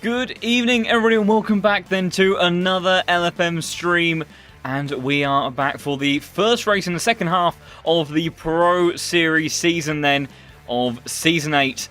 Good evening, everybody, and welcome back then to another LFM stream. And we are back for the first race in the second half of the Pro Series season then of Season 8,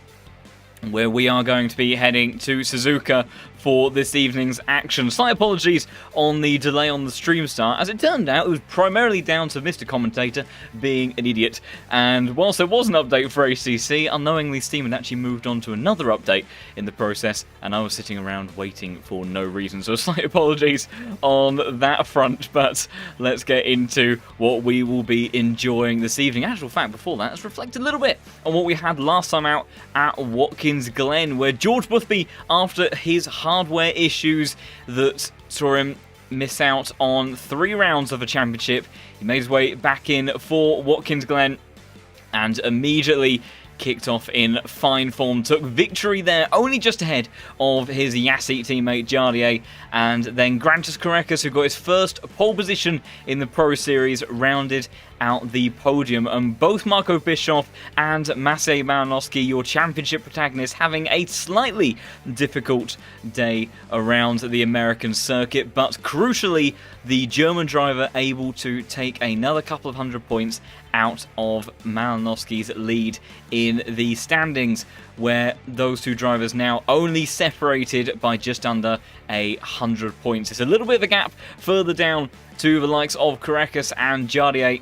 where we are going to be heading to Suzuka for this evening's action. Slight apologies on the delay on the stream start. As it turned out, it was primarily down to Mr. Commentator being an idiot. And whilst there was an update for ACC, unknowingly Steam had actually moved on to another update in the process, and I was sitting around waiting for no reason. So slight apologies on that front, but let's get into what we will be enjoying this evening. Actual fact, before that, let's reflect a little bit on what we had last time out at Watkins Glen, where George Boothby, after his hardware issues that saw him miss out on 3 rounds of a championship, he made his way back in for Watkins Glen and immediately kicked off in fine form, took victory there, only just ahead of his Yassi teammate Jardier, and then Grantis Korekis, who got his first pole position in the Pro Series, rounded out the podium. And both Marco Bischoff and Maciej Malinowski, your championship protagonists, having a slightly difficult day around the American circuit, but crucially, the German driver able to take another couple of 100 points out of Malinowski's lead in the standings, where those two drivers now only separated by just under 100 points. It's a little bit of a gap further down to the likes of Korekis and Jardier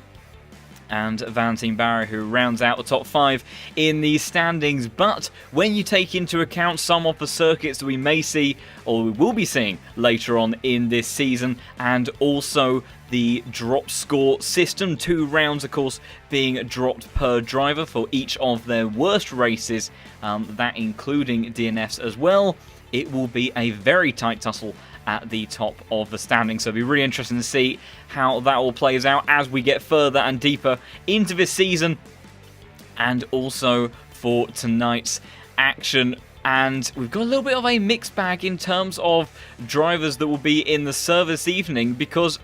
and Valentin Barry, who rounds out the top 5 in the standings. But when you take into account some of the circuits that we may see, or we will be seeing later on in this season, and also the drop score system, 2 rounds of course being dropped per driver for each of their worst races, that including DNFs as well, it will be a very tight tussle at the top of the standing. So it'll be really interesting to see how that all plays out as we get further and deeper into this season, and also for tonight's action. And we've got a little bit of a mixed bag in terms of drivers that will be in the service evening, because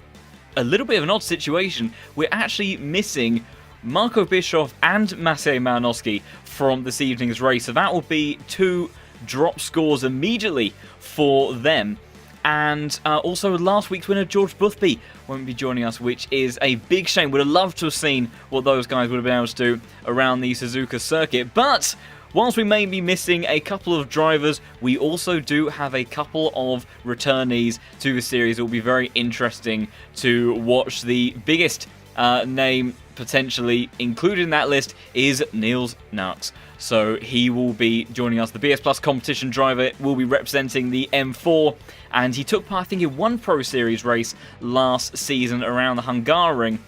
a little bit of an odd situation. We're actually missing Marco Bischoff and Maciej Malinowski from this evening's race. So that will be 2 drop scores immediately for them. And also last week's winner, George Boothby, won't be joining us, which is a big shame. Would have loved to have seen what those guys would have been able to do around the Suzuka circuit. But whilst we may be missing a couple of drivers, we also do have a couple of returnees to the series. It will be very interesting to watch. The biggest name potentially included in that list is Niels Nux. So he will be joining us. The BS Plus competition driver will be representing the M4, and he took part, I think, in 1 Pro Series race last season around the Hungaroring,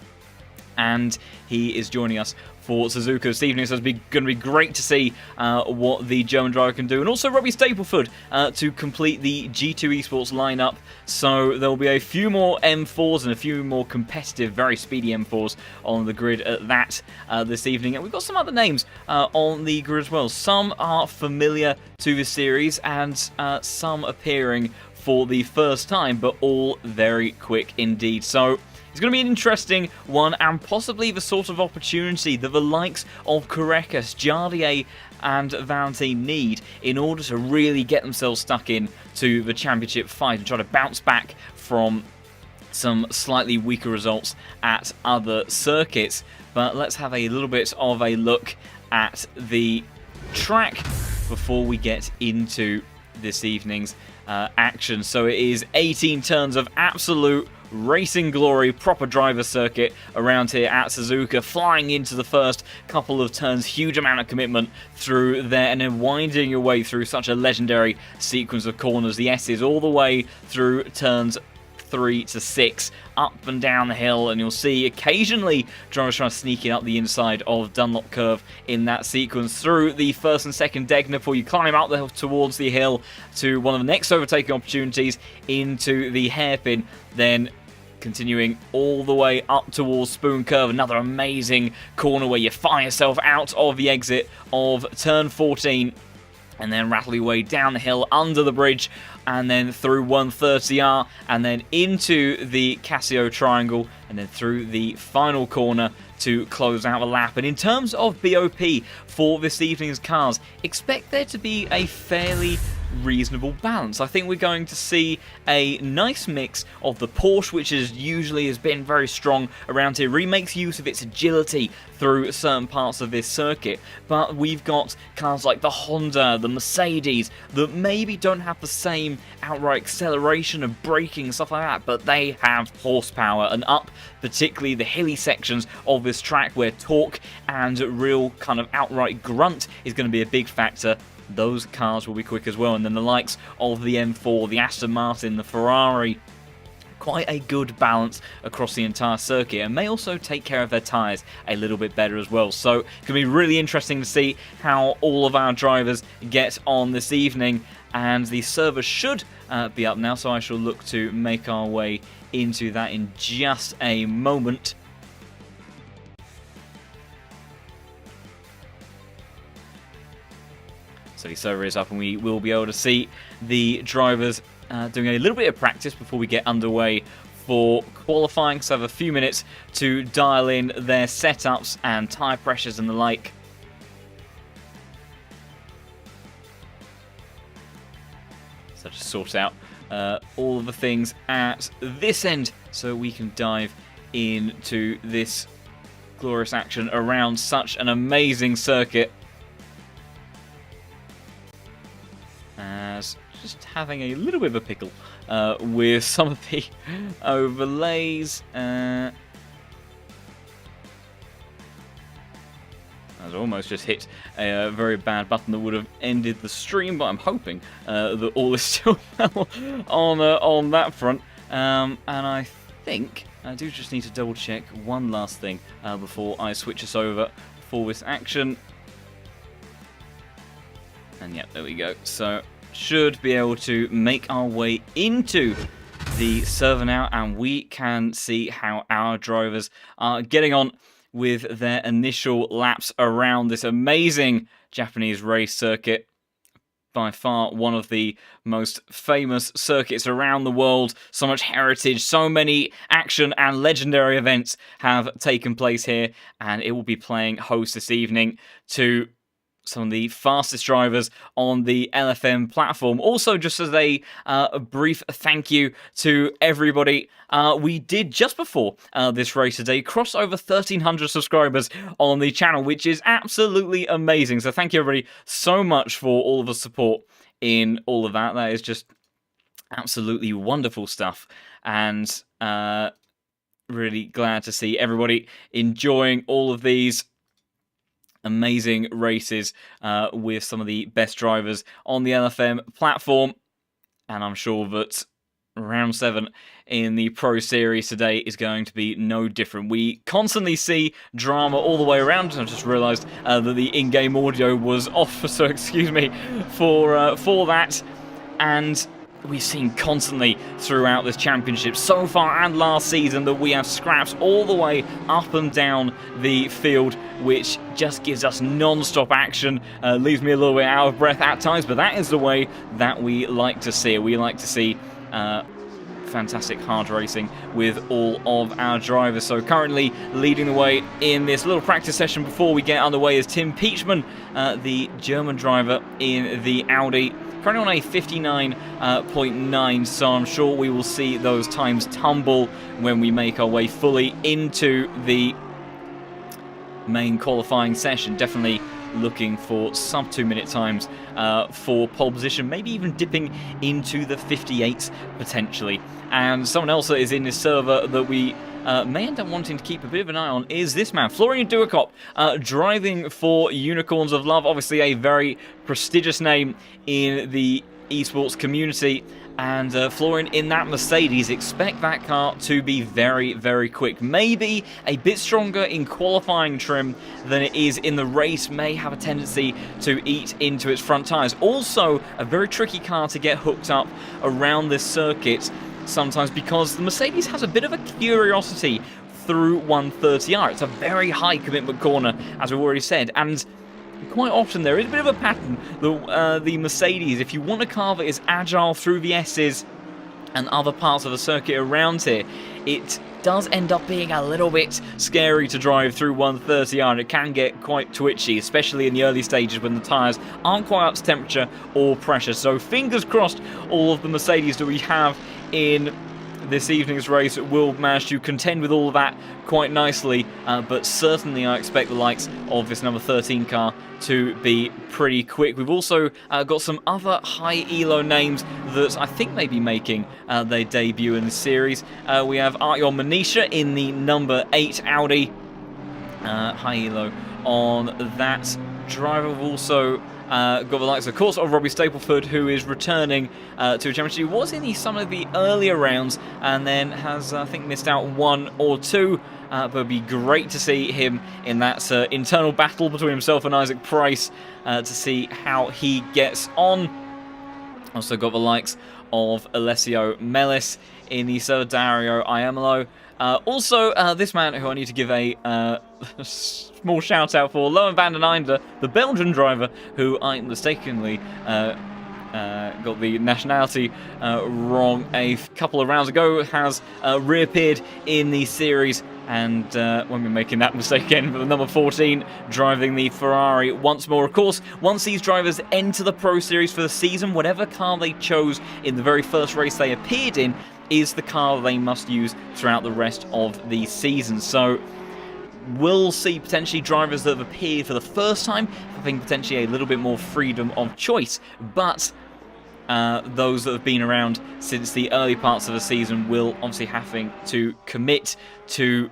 and he is joining us for Suzuka this evening. So it's going to be great to see what the German driver can do. And also Robbie Stapleford to complete the G2 Esports lineup. So there will be a few more M4s and a few more competitive, very speedy M4s on the grid at that this evening. And we've got some other names on the grid as well. Some are familiar to the series, and some appearing for the first time, but all very quick indeed. So it's going to be an interesting one, and possibly the sort of opportunity that the likes of Korekis, Jardier and Valentin need in order to really get themselves stuck in to the championship fight and try to bounce back from some slightly weaker results at other circuits. But let's have a little bit of a look at the track before we get into this evening's action. So it is 18 turns of absolute racing glory, proper driver circuit around here at Suzuka, flying into the first couple of turns, huge amount of commitment through there, and then winding your way through such a legendary sequence of corners, the S's, all the way through turns 3 to 6, up and down the hill, and you'll see occasionally drivers trying to sneak it up the inside of Dunlop Curve in that sequence, through the first and second Degner before you climb up the hill towards the hill to one of the next overtaking opportunities into the hairpin, then continuing all the way up towards Spoon Curve, another amazing corner where you fire yourself out of the exit of turn 14, and then rattle your way down the hill under the bridge, and then through 130R, and then into the Casio Triangle, and then through the final corner to close out the lap. And in terms of BOP for this evening's cars, expect there to be a fairly reasonable balance. I think we're going to see a nice mix of the Porsche, which usually has been very strong around here, really makes use of its agility through certain parts of this circuit, but we've got cars like the Honda, the Mercedes, that maybe don't have the same outright acceleration and braking and stuff like that, but they have horsepower, and up particularly the hilly sections of this track where torque and real kind of outright grunt is going to be a big factor. Those cars will be quick as well. And then the likes of the M4, the Aston Martin, the Ferrari, quite a good balance across the entire circuit, and may also take care of their tyres a little bit better as well. So it's going to be really interesting to see how all of our drivers get on this evening, and the server should be up now, so I shall look to make our way into that in just a moment. So the server is up, and we will be able to see the drivers doing a little bit of practice before we get underway for qualifying. So have a few minutes to dial in their setups and tyre pressures and the like. So just sort out all of the things at this end so we can dive into this glorious action around such an amazing circuit. As just having a little bit of a pickle with some of the overlays. I almost just hit a very bad button that would have ended the stream, but I'm hoping that all is still well on that front. And I think I do just need to double check one last thing before I switch us over for this action. And yeah, there we go. So should be able to make our way into the server now, and we can see how our drivers are getting on with their initial laps around this amazing Japanese race circuit. By far one of the most famous circuits around the world. So much heritage, so many action and legendary events have taken place here, and it will be playing host this evening to some of the fastest drivers on the LFM platform. Also, just as a brief thank you to everybody, we did just before this race today cross over 1,300 subscribers on the channel, which is absolutely amazing. So thank you everybody so much for all of the support in all of that. That is just absolutely wonderful stuff, and really glad to see everybody enjoying all of these amazing races with some of the best drivers on the LFM platform. And I'm sure that round 7 in the Pro Series today is going to be no different. We constantly see drama all the way around. I just realised that the in-game audio was off, so excuse me for that. And we've seen constantly throughout this championship so far and last season that we have scraps all the way up and down the field, which just gives us non-stop action. Leaves me a little bit out of breath at times, but that is the way that we like to see it. We like to see fantastic hard racing with all of our drivers. So currently leading the way in this little practice session before we get underway is Tim Peachman, the German driver in the Audi. Currently on a 59.9, so I'm sure we will see those times tumble when we make our way fully into the main qualifying session. Definitely looking for sub 2-minute times for pole position, maybe even dipping into the 58s potentially. And someone else that is in this server that we may end up wanting to keep a bit of an eye on is this man, Florian Duakop, driving for Unicorns of Love. Obviously a very prestigious name in the esports community. And Florian in that Mercedes, expect that car to be very, very quick. Maybe a bit stronger in qualifying trim than it is in the race. May have a tendency to eat into its front tyres. Also, a very tricky car to get hooked up around this circuit sometimes, because the Mercedes has a bit of a curiosity through 130R. It's a very high commitment corner, as we've already said, and quite often there is a bit of a pattern. The Mercedes, if you want a car that is agile through the S's and other parts of the circuit around here, it does end up being a little bit scary to drive through 130R, and it can get quite twitchy, especially in the early stages when the tyres aren't quite up to temperature or pressure. So fingers crossed all of the Mercedes that we have in this evening's race will manage to contend with all of that quite nicely, but certainly I expect the likes of this number 13 car to be pretty quick. We've also got some other high elo names that I think may be making their debut in the series. We have Artyom Manisha in the number 8 Audi, high elo on that driver. We've also got the likes, of course, of Robbie Stapleford, who is returning to a championship. He was in some of the earlier rounds and then has, I think, missed out 1 or 2. But it'd be great to see him in that internal battle between himself and Isaac Price to see how he gets on. Also got the likes of Alessio Mellis in the Dario Iamolo. Also, this man who I need to give a small shout out for, Lohan van den Einde, the Belgian driver, who I mistakenly got the nationality wrong a couple of rounds ago, has reappeared in the series and won't be making that mistake again. But the number 14 driving the Ferrari once more. Of course, once these drivers enter the Pro Series for the season, whatever car they chose in the very first race they appeared in is the car they must use throughout the rest of the season. So we'll see potentially drivers that have appeared for the first time having potentially a little bit more freedom of choice, but those that have been around since the early parts of the season will obviously having to commit to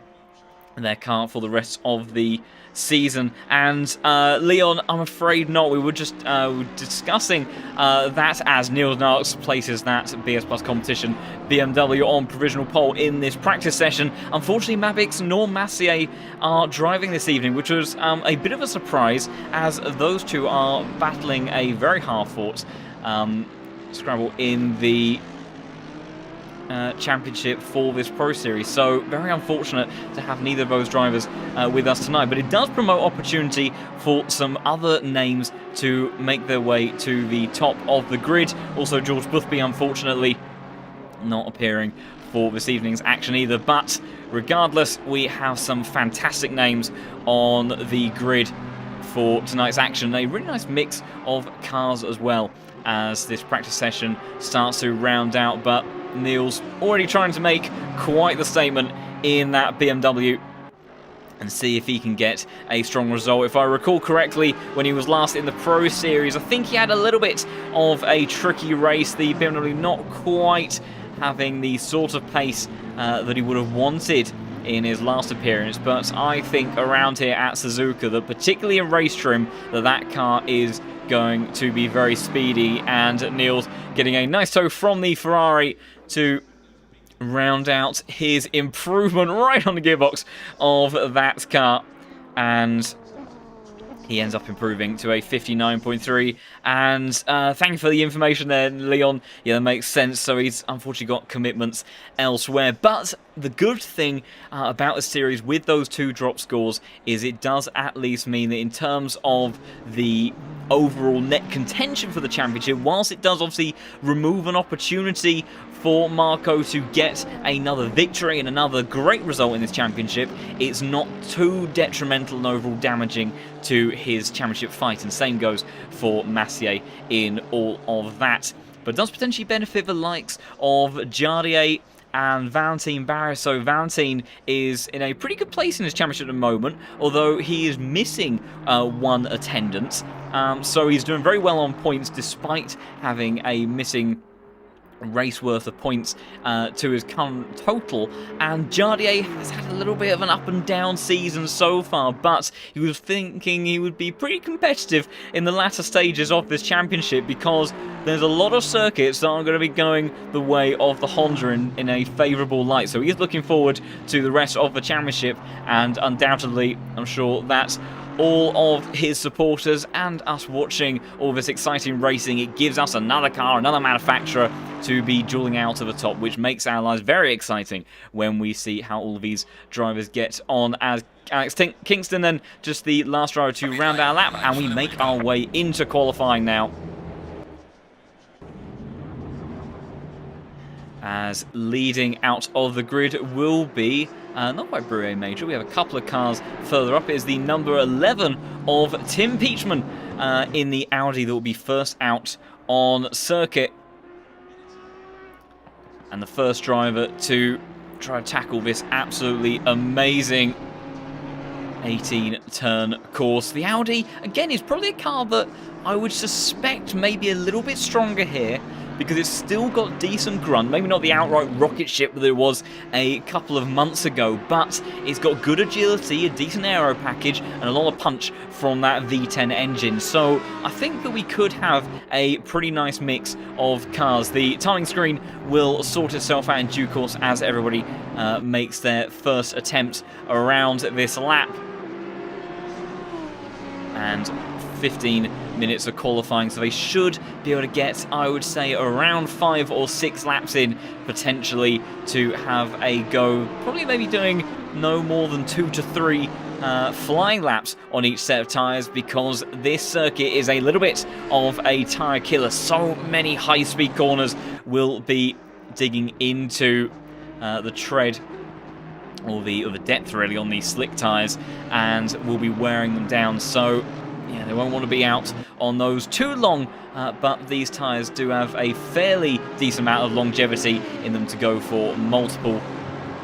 their car for the rest of the season. And Leon, I'm afraid not. We were just discussing that as Niels Narks places that BS Plus competition BMW on provisional pole in this practice session. Unfortunately, Mavix nor Massier are driving this evening, which was a bit of a surprise, as those two are battling a very hard-fought scrabble in the championship for this Pro Series. So very unfortunate to have neither of those drivers with us tonight, but it does promote opportunity for some other names to make their way to the top of the grid. Also, George Boothby unfortunately not appearing for this evening's action either, but regardless, we have some fantastic names on the grid for tonight's action. A really nice mix of cars as well as this practice session starts to round out, but Niels already trying to make quite the statement in that BMW and see if he can get a strong result. If I recall correctly, when he was last in the Pro Series, I think he had a little bit of a tricky race. The BMW not quite having the sort of pace that he would have wanted in his last appearance, but I think around here at Suzuka, that particularly in race trim, that car is going to be very speedy, and Niels getting a nice tow from the Ferrari to round out his improvement right on the gearbox of that car, and he ends up improving to a 59.3. And thank you for the information there, Leon. Yeah, that makes sense. So he's unfortunately got commitments elsewhere. But the good thing about the series with those 2 drop scores is it does at least mean that in terms of the overall net contention for the championship, whilst it does obviously remove an opportunity for Marco to get another victory and another great result in this championship, it's not too detrimental and overall damaging to his championship fight, and same goes for Massier in all of that. But it does potentially benefit the likes of Jardier and Valentin Barris. So Valentin is in a pretty good place in his championship at the moment, although he is missing 1 attendance. So he's doing very well on points despite having a missing race worth of points to his current total. And Jardier has had a little bit of an up and down season so far, but he was thinking he would be pretty competitive in the latter stages of this championship, because there's a lot of circuits that are going to be going the way of the Honda in a favourable light. So he's looking forward to the rest of the championship, and undoubtedly I'm sure that's all of his supporters and us watching all this exciting racing. It gives us another car, another manufacturer to be dueling out of the top, which makes our lives very exciting when we see how all of these drivers get on. As Alex Kingston then just the last driver to round our lap, and we make our way into qualifying now. as leading out of the grid will be, not quite Brewer Major, we have a couple of cars further up. It is the number 11 of Tim Peachman in the Audi that will be first out on circuit. And the first driver to try to tackle this absolutely amazing 18-turn course. The Audi, again, is probably a car that I would suspect maybe a little bit stronger here, because it's still got decent grunt. Maybe not the outright rocket ship that it was a couple of months ago, but it's got good agility, a decent aero package, and a lot of punch from that V10 engine. So I think that we could have a pretty nice mix of cars. The timing screen will sort itself out in due course as everybody makes their first attempt around this lap. And 15 minutes of qualifying, so they should be able to get, I would say, around 5 or 6 laps in, potentially, to have a go. Probably maybe doing no more than 2 to 3 flying laps on each set of tyres, because this circuit is a little bit of a tyre killer. So many high-speed corners will be digging into the tread, or the depth really, on these slick tyres, and will be wearing them down. So yeah, they won't want to be out on those too long, but these tyres do have a fairly decent amount of longevity in them to go for multiple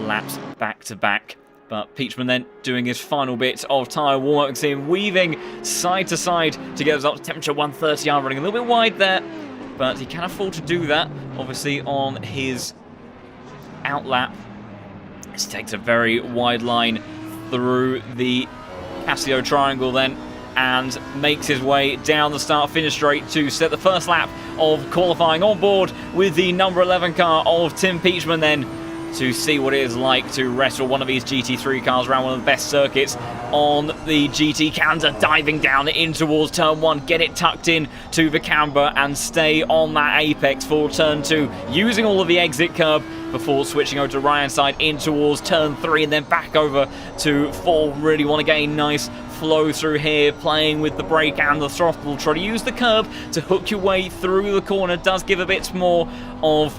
laps back to back. But Peachman then doing his final bit of tyre warm-up. You can see him weaving side to side to get us up to temperature 130. I'm running a little bit wide there, but he can afford to do that, obviously, on his out lap. This takes a very wide line through the Casio triangle then, and makes his way down the start-finish straight to set the first lap of qualifying on board with the number 11 car of Tim Peachman then, to see what it is like to wrestle one of these GT3 cars around one of the best circuits on the GT calendar, diving down in towards turn 1, get it tucked in to the camber and stay on that apex for turn 2, using all of the exit curb before switching over to right-hand side in towards turn 3 and then back over to 4. Really want to get a nice flow through here, playing with the brake and the throttle. Try to use the curb to hook your way through the corner. Does give a bit more of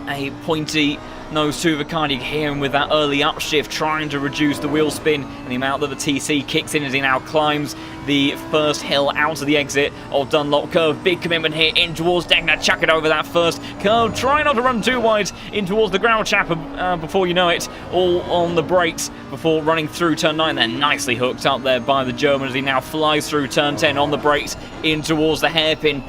a pointy nose to the car. You can hear him with that early upshift, trying to reduce the wheel spin and the amount that the TC kicks in as he now climbs the first hill out of the exit of Dunlop curve. Big commitment here in towards Degner. Chuck it over that first curve. Try not to run too wide in towards the ground chap before you know it. All on the brakes before running through turn 9. They're nicely hooked up there by the German as he now flies through turn 10 on the brakes in towards the hairpin.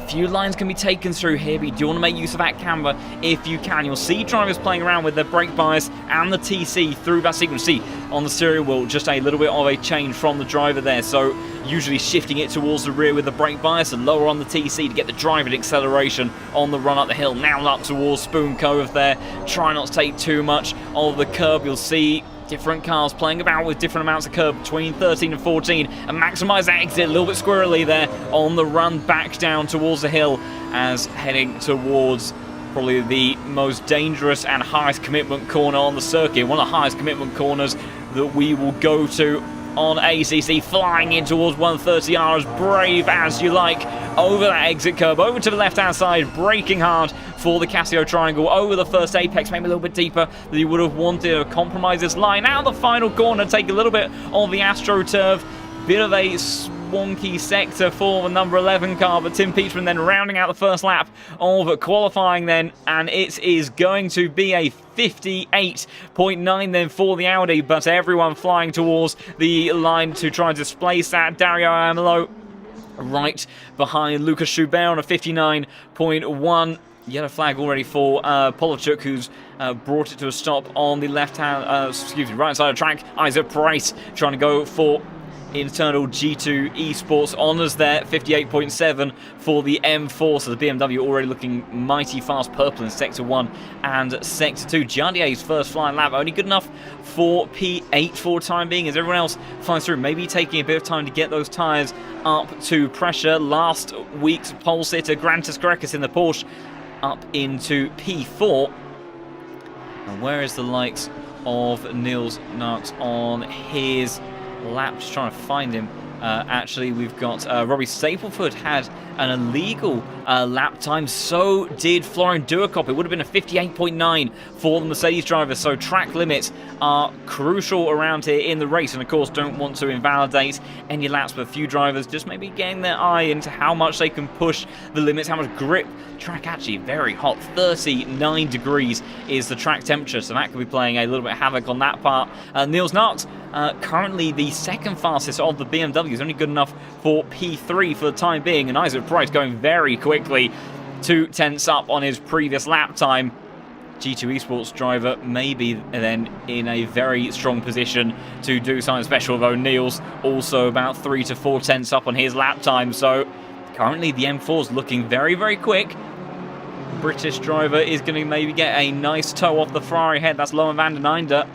Few lines can be taken through here, but you do want to make use of that camber if you can. You'll see drivers playing around with their brake bias and the TC through that sequence. See, on the steering wheel, just a little bit of a change from the driver there, so usually shifting it towards the rear with the brake bias and lower on the TC to get the driving acceleration on the run up the hill. Now up towards Spoon Cove there. Try not to take too much of the curb. You'll see different cars playing about with different amounts of curb between 13 and 14, and maximise that exit a little bit squirrely there on the run back down towards the hill, as heading towards probably the most dangerous and highest commitment corner on the circuit, one of the highest commitment corners that we will go to on ACC, flying in towards 130R as brave as you like, over that exit curb, over to the left-hand side, braking hard for the Casio triangle, over the first apex, maybe a little bit deeper than you would have wanted to compromise this line. Out of the final corner, take a little bit of the AstroTurf, bit of a wonky sector for the number 11 car, but Tim Peachman then rounding out the first lap of qualifying then, and it is going to be a 58.9 then for the Audi, but everyone flying towards the line to try and displace that. Dario Amelo right behind Lucas Schubert on a 59.1. Yellow flag already for Polachuk, who's brought it to a stop on the left-hand, right side of the track. Isaac Price trying to go for internal G2 Esports honours there, 58.7 for the M4, so the BMW already looking mighty fast purple in Sector 1 and Sector 2. Jardier's first flying lap, only good enough for P8 for the time being, as everyone else flies through, maybe taking a bit of time to get those tyres up to pressure. Last week's pole sitter, Grantis Grekus in the Porsche, up into P4. And where is the likes of Niels Narks on his lap? Just trying to find him Actually, we've got Robbie Stapleford had an illegal lap time. So did Florian Duakop. It would have been a 58.9 for the Mercedes driver. So track limits are crucial around here in the race. And of course, don't want to invalidate any laps. But a few drivers just maybe getting their eye into how much they can push the limits, how much grip. Track actually very hot. 39 degrees is the track temperature. So that could be playing a little bit of havoc on that part. Niels Nacht, currently the second fastest of the BMW, is only good enough for P3 for the time being, and Isaac Price going very quickly, 2 tenths up on his previous lap time. G2 Esports driver maybe then in a very strong position to do something special, though Niels also about 3 to 4 tenths up on his lap time. So currently the M4 is looking very, very quick. British driver is going to maybe get a nice toe off the Ferrari head. That's Lohan van den Einde,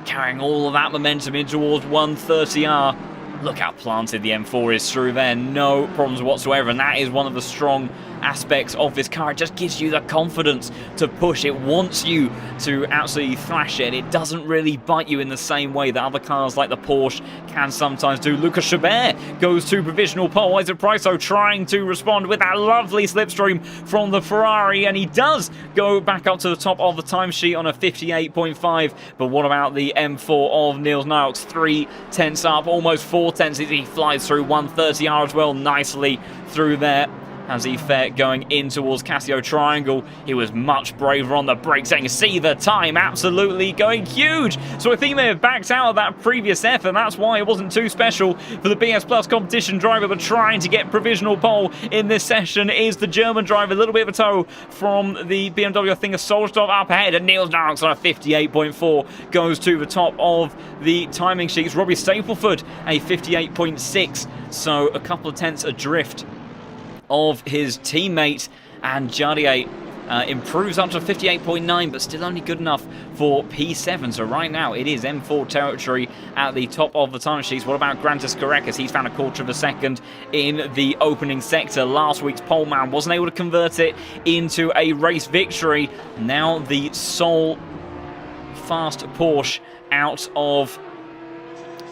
carrying all of that momentum in towards 130R. Look how planted the M4 is through there. No problems whatsoever. And that is one of the strong aspects of this car. It just gives you the confidence to push. It wants you to absolutely thrash it. It doesn't really bite you in the same way that other cars like the Porsche can sometimes do. Lucas Chabert goes to provisional pole. Isaac Price trying to respond with that lovely slipstream from the Ferrari, and he does go back up to the top of the timesheet on a 58.5. But what about the M4 of Niels Nacht? 3 tenths up, almost 4 tenths as he flies through 130R as well, nicely through there. As he fared going in towards Casio Triangle, he was much braver on the brakes, saying, see the time, absolutely going huge. So I think he may have backed out of that previous effort, and that's why it wasn't too special for the BS Plus competition driver. But trying to get provisional pole in this session is the German driver. A little bit of a toe from the BMW, I think a Solstov up ahead, and Niels Nacht on a 58.4 goes to the top of the timing sheets. Robbie Stapleford, a 58.6, so a couple of tenths adrift of his teammate, and Jardier improves up to 58.9, but still only good enough for P7. So right now it is M4 territory at the top of the time sheets. What about Grantis Korekis? He's found a quarter of a second in the opening sector. Last week's pole man wasn't able to convert it into a race victory. Now the sole fast Porsche out of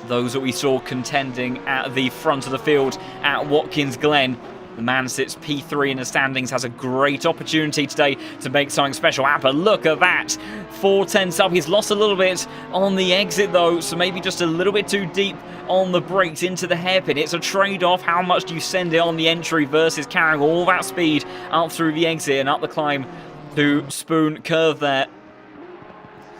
those that we saw contending at the front of the field at Watkins Glen. The man sits P3 in the standings, has a great opportunity today to make something special happen. Look at that. 4 tenths up. He's lost a little bit on the exit, though, so maybe just a little bit too deep on the brakes into the hairpin. It's a trade-off. How much do you send it on the entry versus carrying all that speed up through the exit and up the climb to Spoon Curve there?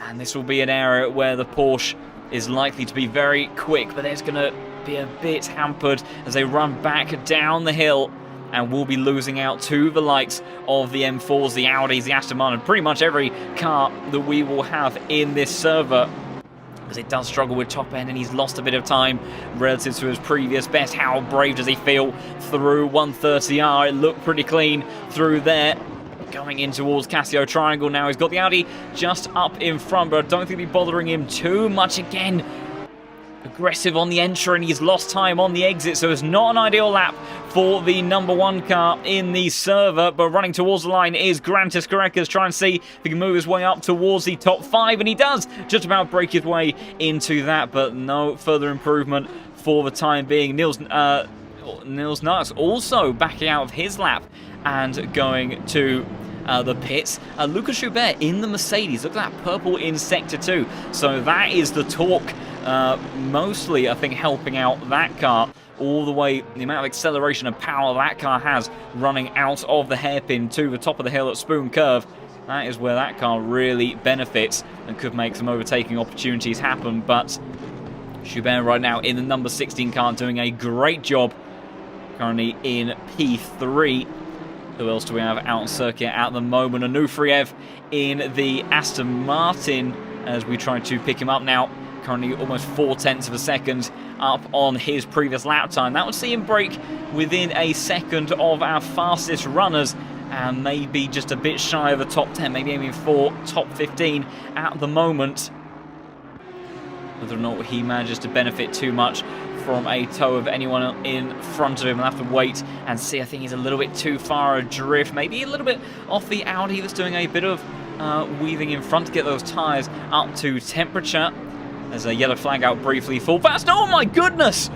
And this will be an area where the Porsche is likely to be very quick, but there's going to be a bit hampered as they run back down the hill, and will be losing out to the likes of the M4s, the Audis, the Aston Martin, pretty much every car that we will have in this server, because it does struggle with top end, and he's lost a bit of time relative to his previous best. How brave does he feel through 130R? It looked pretty clean through there. Going in towards Casio Triangle now. He's got the Audi just up in front, but I don't think it'll be bothering him too much again. Aggressive on the entry, and he's lost time on the exit, so it's not an ideal lap for the number 1 car in the server. But running towards the line is Grantis Korekis, trying to see if he can move his way up towards the top 5, and he does just about break his way into that, but no further improvement for the time being. Niels Nacht also backing out of his lap and going to the pits. Lucas Chabert in the Mercedes. Look at that purple in Sector 2. So that is the torque mostly, I think, helping out that car all the way. The amount of acceleration and power that car has running out of the hairpin to the top of the hill at Spoon Curve. That is where that car really benefits and could make some overtaking opportunities happen. But Chabert right now in the number 16 car doing a great job. Currently in P3. Who else do we have out on circuit at the moment? Onufriev in the Aston Martin as we try to pick him up now. Currently almost 4 tenths of a second up on his previous lap time. That would see him break within a second of our fastest runners, and maybe just a bit shy of the top 10, maybe aiming for top 15 at the moment. Whether or not he manages to benefit too much from a toe of anyone in front of him, we'll have to wait and see. I think he's a little bit too far adrift, maybe a little bit off the Audi that's doing a bit of weaving in front to get those tyres up to temperature. There's a yellow flag out briefly for Fast. Oh my goodness!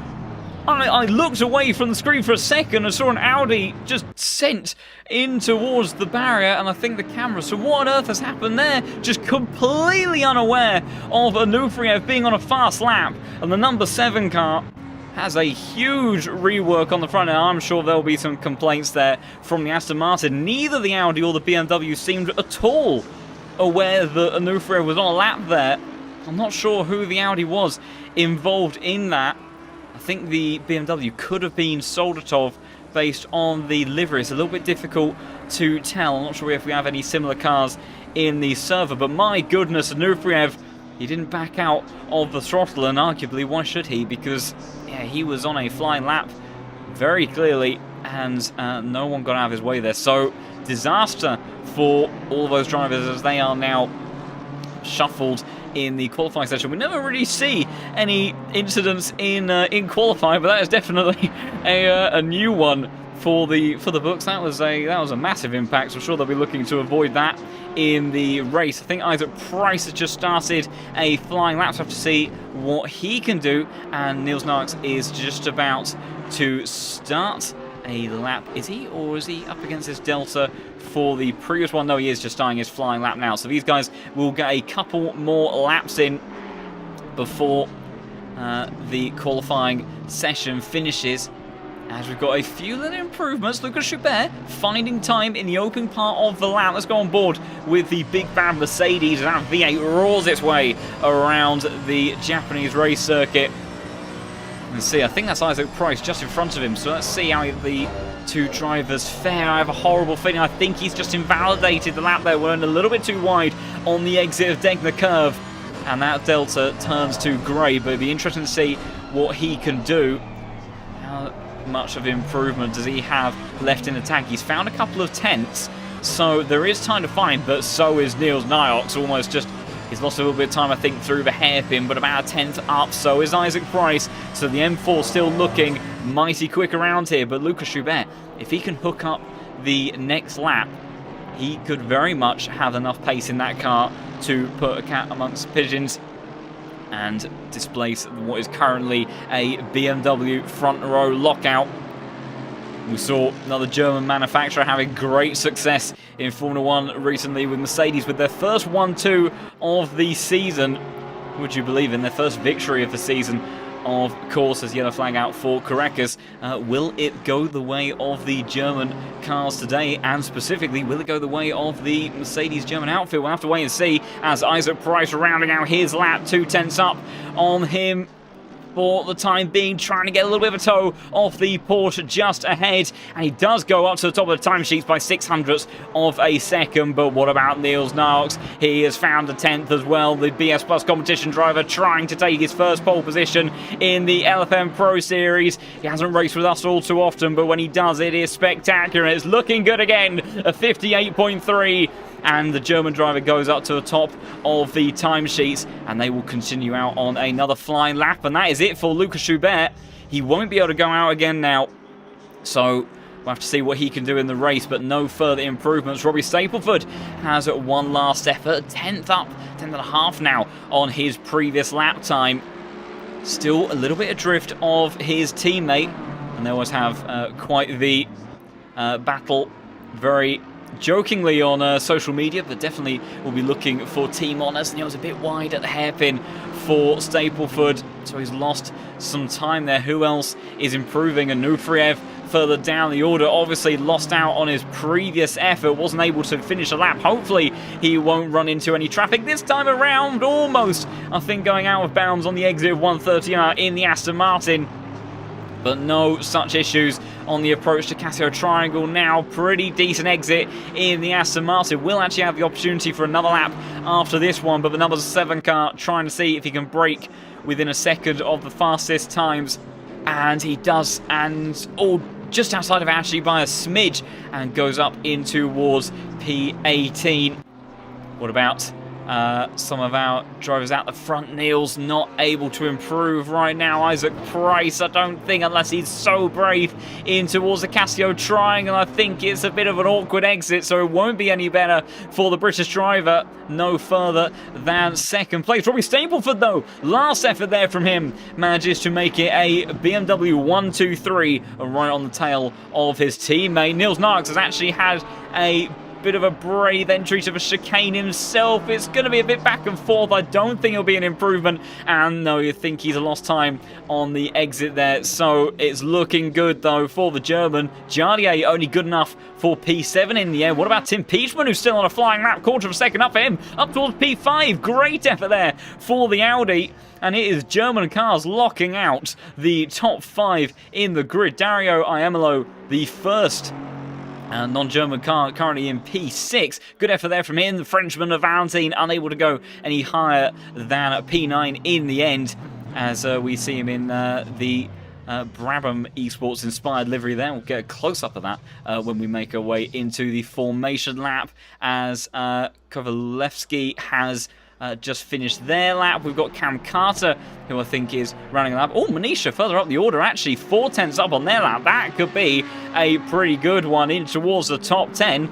I looked away from the screen for a second and saw an Audi just sent in towards the barrier, and I think the camera. So what on earth has happened there? Just completely unaware of Anuferev being on a fast lap, and the number 7 car has a huge rework on the front end. I'm sure there'll be some complaints there from the Aston Martin. Neither the Audi or the BMW seemed at all aware that Anuferev was on a lap there. I'm not sure who the Audi was involved in that. I think the BMW could have been Soldatov based on the livery. It's a little bit difficult to tell. I'm not sure if we have any similar cars in the server, but my goodness, Anuferev, he didn't back out of the throttle, and arguably why should he? Because yeah, he was on a flying lap very clearly, and no one got out of his way there. So disaster for all of those drivers as they are now shuffled in the qualifying session. We never really see any incidents in qualifying, but that is definitely a new one for the books. That was a massive impact. So I'm sure they'll be looking to avoid that in the race. I think Isaac Price has just started a flying lap, so I have to see what he can do. And Niels Narks is just about to start a lap. Is he, or is he up against this Delta for the previous one? No, he is just starting his flying lap now. So these guys will get a couple more laps in before the qualifying session finishes. As we've got a few little improvements. Lucas Schubert finding time in the open part of the lap. Let's go on board with the big bad Mercedes. That V8 roars its way around the Japanese race circuit. And see, I think that's Isaac Price just in front of him. So let's see how the two drivers fare. I have a horrible feeling. I think he's just invalidated the lap there. We're a little bit too wide on the exit of Degner Curve. And that Delta turns to grey. But it'd be interesting to see what he can do. How much of improvement does he have left in the tank? He's found a couple of tenths, so there is time to find, but so is Niels Nyox. Almost just, he's lost a little bit of time, I think, through the hairpin, but about a tenth up. So is Isaac Price. So the M4 still looking mighty quick around here, but Lucas Schubert, if he can hook up the next lap, he could very much have enough pace in that car to put a cat amongst pigeons and displace what is currently a BMW front row lockout. We saw another German manufacturer having great success in Formula 1 recently with Mercedes with their first 1-2 of the season. Would you believe in their first victory of the season? Of course, as yellow flag out for Caracas. Will it go the way of the German cars today? And specifically, will it go the way of the Mercedes German outfit? We'll have to wait and see as Isaac Price rounding out his lap, 2 tenths up on him for the time being, trying to get a little bit of a toe off the Porsche just ahead. And he does go up to the top of the timesheets by 600ths of a second. But what about Niels Narks? He has found a 10th as well. The BS Plus competition driver trying to take his first pole position in the LFM Pro Series. He hasn't raced with us all too often, but when he does, it is spectacular. It's looking good again. A 58.3. And the German driver goes up to the top of the timesheets, and they will continue out on another flying lap. And that is it for Lucas Schubert. He won't be able to go out again now. So we'll have to see what he can do in the race, but no further improvements. Robbie Stapleford has one last effort, 10th up, 10th and a half now on his previous lap time. Still a little bit adrift of his teammate, and they always have quite the battle, very jokingly on social media, but definitely will be looking for team honours. And he was a bit wide at the hairpin for Stapleford, so he's lost some time there. Who else is improving? Anuferev further down the order, obviously lost out on his previous effort, wasn't able to finish a lap. Hopefully he won't run into any traffic this time around. Almost, I think, going out of bounds on the exit of 130 in the Aston Martin, but no such issues on the approach to Casio Triangle now. Pretty decent exit in the Aston Martin. Will actually have the opportunity for another lap after this one, but the number 7 car trying to see if he can break within a second of the fastest times. And he does, and just outside of actually by a smidge, and goes up in towards P18. What about some of our drivers out the front. Neil's not able to improve right now. Isaac Price, I don't think, unless he's so brave, in towards the Casio triangle. I think it's a bit of an awkward exit, so it won't be any better for the British driver. No further than second place. Robbie Stapleford, though, last effort there from him, manages to make it a BMW 1-2-3 right on the tail of his teammate. Niels Narks has actually had a bit of a brave entry to the chicane himself. It's going to be a bit back and forth. I don't think it'll be an improvement. And no, you think he's lost time on the exit there. So it's looking good, though, for the German. Jardier only good enough for P7 in the air. What about Tim Peachman, who's still on a flying lap? Quarter of a second up for him. Up towards P5. Great effort there for the Audi. And it is German cars locking out the top 5 in the grid. Dario Iemolo, the first non-German car, currently in P6. Good effort there from him. The Frenchman of Valentine unable to go any higher than P9 in the end, as we see him in the Brabham Esports inspired livery there. We'll get a close-up of that when we make our way into the formation lap, as Kovalevsky has just finished their lap. We've got Cam Carter, who I think is running a lap. Oh, Manisha further up the order, actually 4/10 up on their lap. That could be a pretty good one in towards the top 10.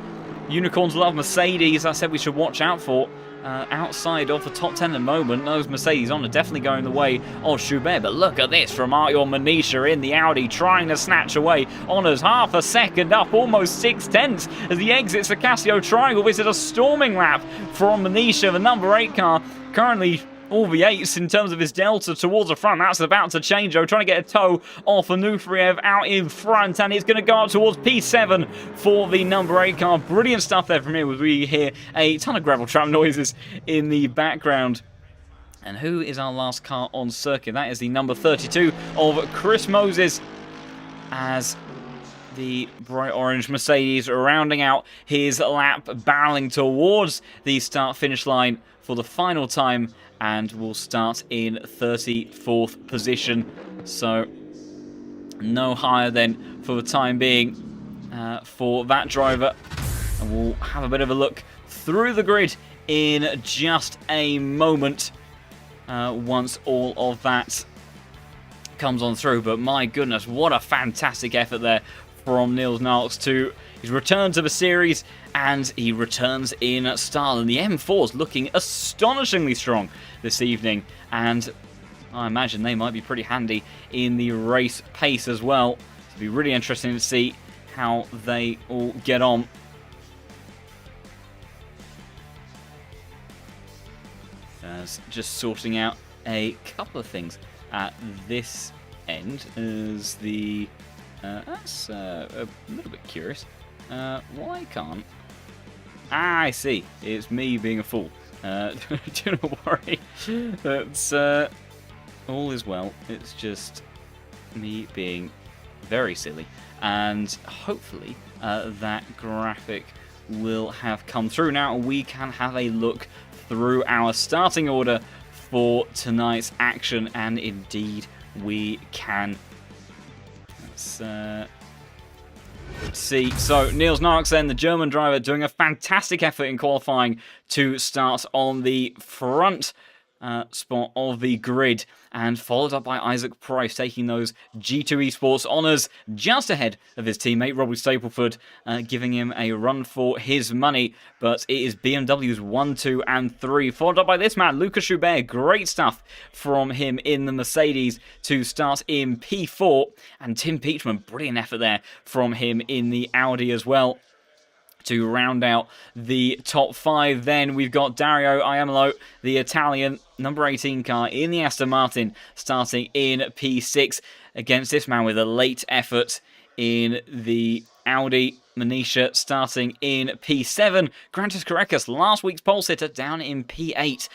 Unicorns love Mercedes. I said we should watch out for outside of the top 10 at the moment. Those Mercedes on are definitely going the way of Schubert. But look at this from Artur Manisha in the Audi, trying to snatch away honours. Half a second up, almost 6/10 as he exits the Casio triangle. This is a storming lap from Manisha, the number 8 car, currently all V8s in terms of his delta towards the front. That's about to change, though. Trying to get a toe off Onufriev out in front, and it's going to go up towards P7 for the number 8 car. Brilliant stuff there from him, as we hear a ton of gravel trap noises in the background. And who is our last car on circuit? That is the number 32 of Chris Moses, as the bright orange Mercedes rounding out his lap, barreling towards the start-finish line for the final time, and will start in 34th position. So no higher then for the time being for that driver. And we'll have a bit of a look through the grid in just a moment once all of that comes on through. But my goodness, what a fantastic effort there from Niels Narks to his return to the series, and he returns in style. And the M4's looking astonishingly strong this evening, and I imagine they might be pretty handy in the race pace as well. It'll be really interesting to see how they all get on. Just sorting out a couple of things at this end as the that's a little bit curious. Why can't... I see. It's me being a fool. Do not worry. That's all is well. It's just me being very silly. And hopefully that graphic will have come through now. We can have a look through our starting order for tonight's action. And indeed we can. Let's see. So Niels Narks then, the German driver, doing a fantastic effort in qualifying to start on the front spot of the grid, and followed up by Isaac Price taking those G2 Esports honours just ahead of his teammate Robbie Stapleford, giving him a run for his money. But it is BMW's 1, 2 and 3, followed up by this man Lucas Schubert. Great stuff from him in the Mercedes to start in P4, and Tim Peachman, brilliant effort there from him in the Audi as well. To round out the top 5, then we've got Dario Iemolo, the Italian number 18 car in the Aston Martin, starting in P6 against this man with a late effort in the Audi. Manisha starting in P7. Grantis Korekis, last week's pole sitter, down in P8.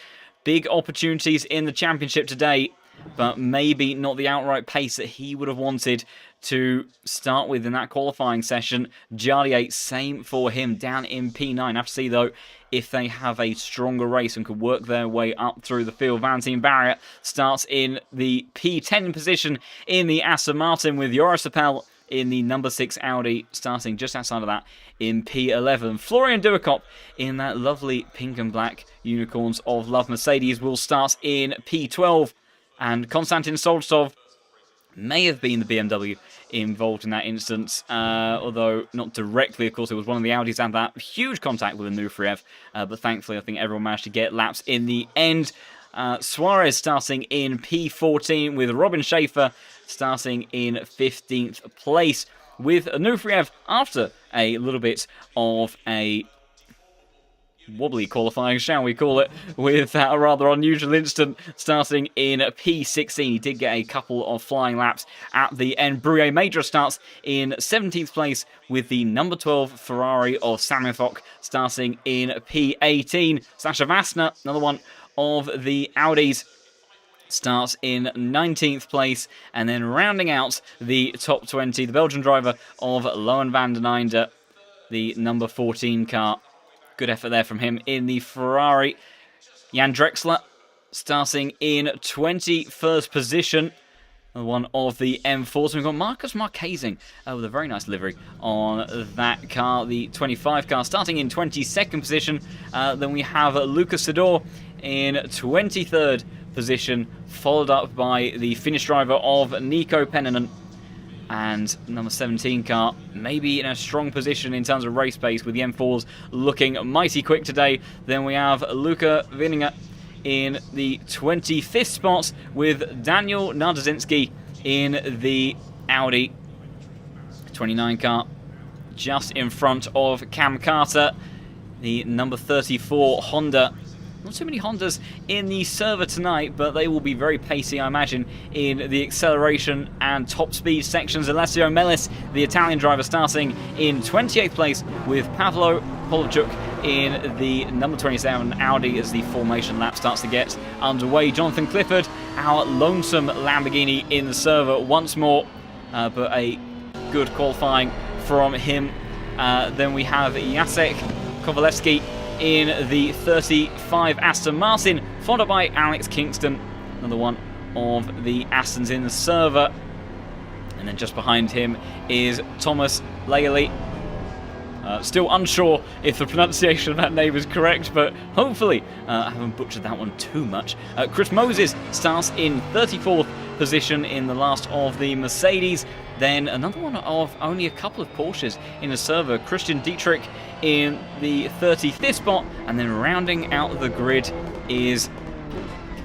Big opportunities in the championship today, but maybe not the outright pace that he would have wanted to start with in that qualifying session. Jardier, same for him, down in P9. Have to see, though, if they have a stronger race and could work their way up through the field. Valentine Barrier starts in the P10 position in the Aston Martin, with Joris Appel in the number 6 Audi, starting just outside of that in P11. Florian Duicop in that lovely pink and black Unicorns of Love Mercedes will start in P12. And Konstantin Solstov may have been the BMW involved in that instance, although not directly. Of course, it was one of the Audis had that huge contact with Onufriev, but thankfully I think everyone managed to get laps in the end. Suarez starting in P14 with Robin Schaefer starting in 15th place, with Onufriev after a little bit of a wobbly qualifying, shall we call it, with a rather unusual incident starting in P16. He did get a couple of flying laps at the end. Bruye Major starts in 17th place with the number 12 Ferrari of Samuel Fock starting in P18. Sasha Vassner, another one of the Audis, starts in 19th place, and then rounding out the top 20, the Belgian driver of Lohan van den Einde, the number 14 car. Good effort there from him in the Ferrari. Jan Drexler starting in 21st position. One of the M4s. We've got Marcus Marquezing with a very nice livery on that car. The 25 car starting in 22nd position. Then we have Lucas Sador in 23rd position, followed up by the Finnish driver of Nico Pennanen. And number 17 car, maybe in a strong position in terms of race pace, with the M4s looking mighty quick today. Then we have Luca Vininger in the 25th spot, with Daniel Nardazinski in the Audi 29 car, just in front of Cam Carter, the number 34 Honda. Not too many Hondas in the server tonight, but they will be very pacey, I imagine, in the acceleration and top speed sections. Alessio Mellis, the Italian driver, starting in 28th place, with Pavlo Polovchuk in the number 27 Audi as the formation lap starts to get underway. Jonathan Clifford, our lonesome Lamborghini, in the server once more, but a good qualifying from him. Then we have Jacek Kowalewski in the 35 Aston Martin, followed by Alex Kingston, another one of the Astons in the server. And then just behind him is Thomas Laley. Still unsure if the pronunciation of that name is correct, but hopefully I haven't butchered that one too much. Chris Moses starts in 34th position in the last of the Mercedes. Then another one of only a couple of Porsches in the server, Christian Dietrich in the 35th spot, and then rounding out the grid is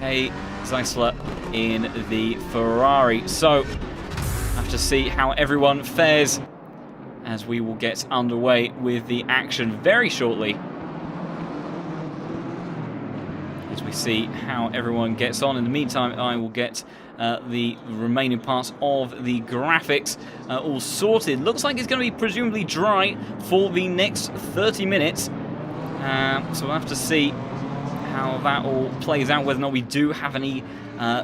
Kay Zeisler in the Ferrari. So have to see how everyone fares as we will get underway with the action very shortly, as we see how everyone gets on. In the meantime, I will get the remaining parts of the graphics all sorted. Looks like it's going to be presumably dry for the next 30 minutes. So we'll have to see how that all plays out, whether or not we do have any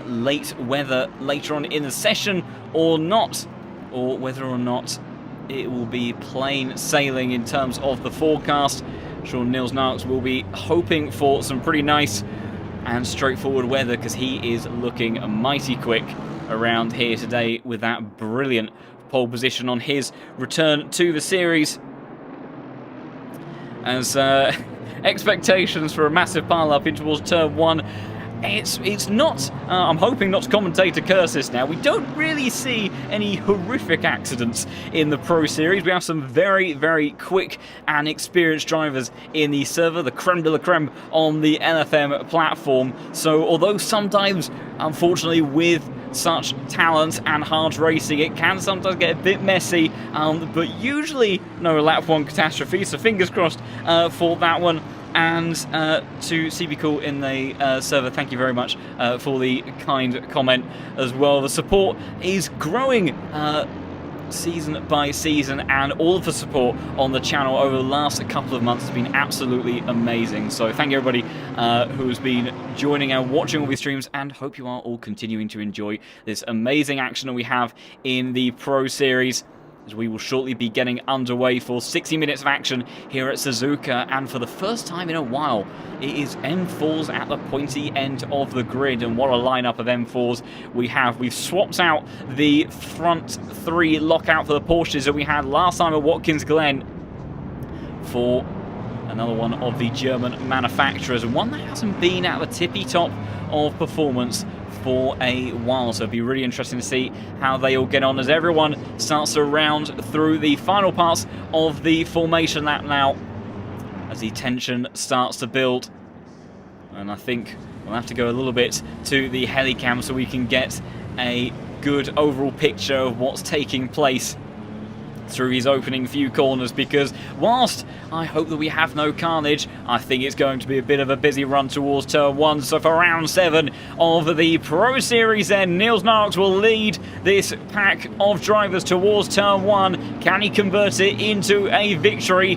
late weather later on in the session or not, or whether or not it will be plain sailing in terms of the forecast. I'm sure Nils Narks will be hoping for some pretty nice and straightforward weather, because he is looking mighty quick around here today with that brilliant pole position on his return to the series. As expectations for a massive pile-up in towards turn 1, it's not, I'm hoping not to commentator curse this now, we don't really see any horrific accidents in the Pro Series. We have some very, very quick and experienced drivers in the server, the creme de la creme on the LFM platform. So although sometimes, unfortunately, with such talent and hard racing, it can sometimes get a bit messy, but usually no lap 1 catastrophe, so fingers crossed for that one. And to CB Cool in the server, thank you very much for the kind comment as well. The support is growing season by season, and all of the support on the channel over the last couple of months has been absolutely amazing. So thank you everybody who's been joining and watching all these streams, and hope you are all continuing to enjoy this amazing action that we have in the Pro Series. as we will shortly be getting underway for 60 minutes of action here at Suzuka. And for the first time in a while, it is M4s at the pointy end of the grid. And what a lineup of M4s we have. We've swapped out the front three lockout for the Porsches that we had last time at Watkins Glen for another one of the German manufacturers, and one that hasn't been at the tippy top of performance for a while. So it'll be really interesting to see how they all get on as everyone starts to round through the final parts of the formation lap now, as the tension starts to build. And I think we'll have to go a little bit to the helicam so we can get a good overall picture of what's taking place through his opening few corners, because whilst I hope that we have no carnage, I think it's going to be a bit of a busy run towards turn 1. So for round 7 of the Pro Series then, Niels Narks will lead this pack of drivers towards turn 1. Can he convert it into a victory?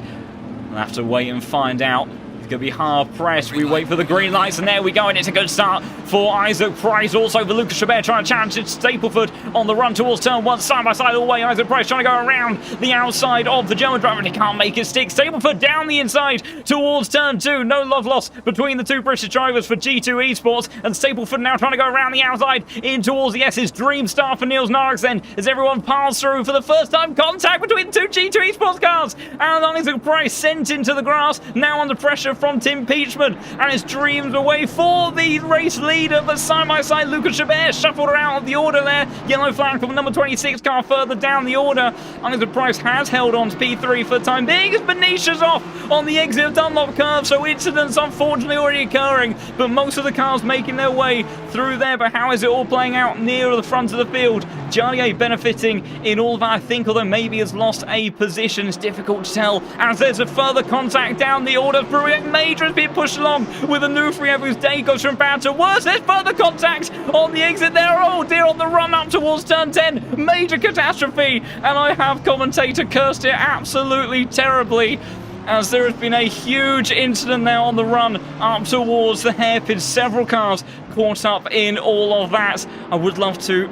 We'll have to wait and find out. Going to be hard pressed. We wait for the green lights, and there we go, and it's a good start for Isaac Price. Also for Lucas Chabert trying to challenge it. Stapleford on the run towards turn 1, side by side all the way. Isaac Price trying to go around the outside of the German driver, and he can't make it stick. Stapleford down the inside towards turn 2. No love lost between the two British drivers for G2 Esports, and Stapleford now trying to go around the outside in towards the S's. Dream start for Niels Narks then, as everyone piles through for the first time. Contact between two G2 Esports cars, and Isaac Price sent into the grass, now under pressure from Tim Peachman, and his dreams away for the race leader, but side by side Lucas Chabert shuffled her out of the order there. Yellow flag from the number 26 car further down the order. Isaac Price has held on to P3 for the time being, as Benisha's off on the exit of Dunlop curve, so incidents unfortunately already occurring, but most of the cars making their way through there. But how is it all playing out near the front of the field? Jalier benefiting in all of that, I think, although maybe has lost a position. It's difficult to tell, as there's a further contact down the order. Brewing Major has been pushed along with Onufriev, whose day goes from bad to worse. There's further contact on the exit there. Oh dear, on the run up towards turn 10. Major catastrophe, and I have commentator cursed it absolutely terribly, as there has been a huge incident there on the run up towards the hairpin. Several cars caught up in all of that. I would love to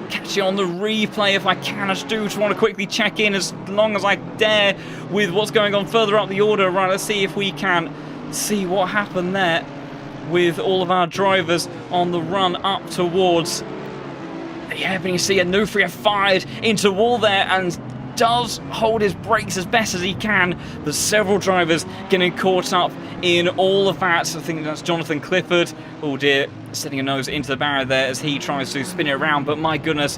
catch it on the replay if I can. I do just want to quickly check in as long as I dare with what's going on further up the order. Right, let's see if we can see what happened there with all of our drivers on the run up towards the hairpin. You see Onufriev fired into wall there and does hold his brakes as best as he can, but several drivers getting caught up in all of that. I think that's Jonathan Clifford, oh dear, setting a nose into the barrier there as he tries to spin it around. But my goodness,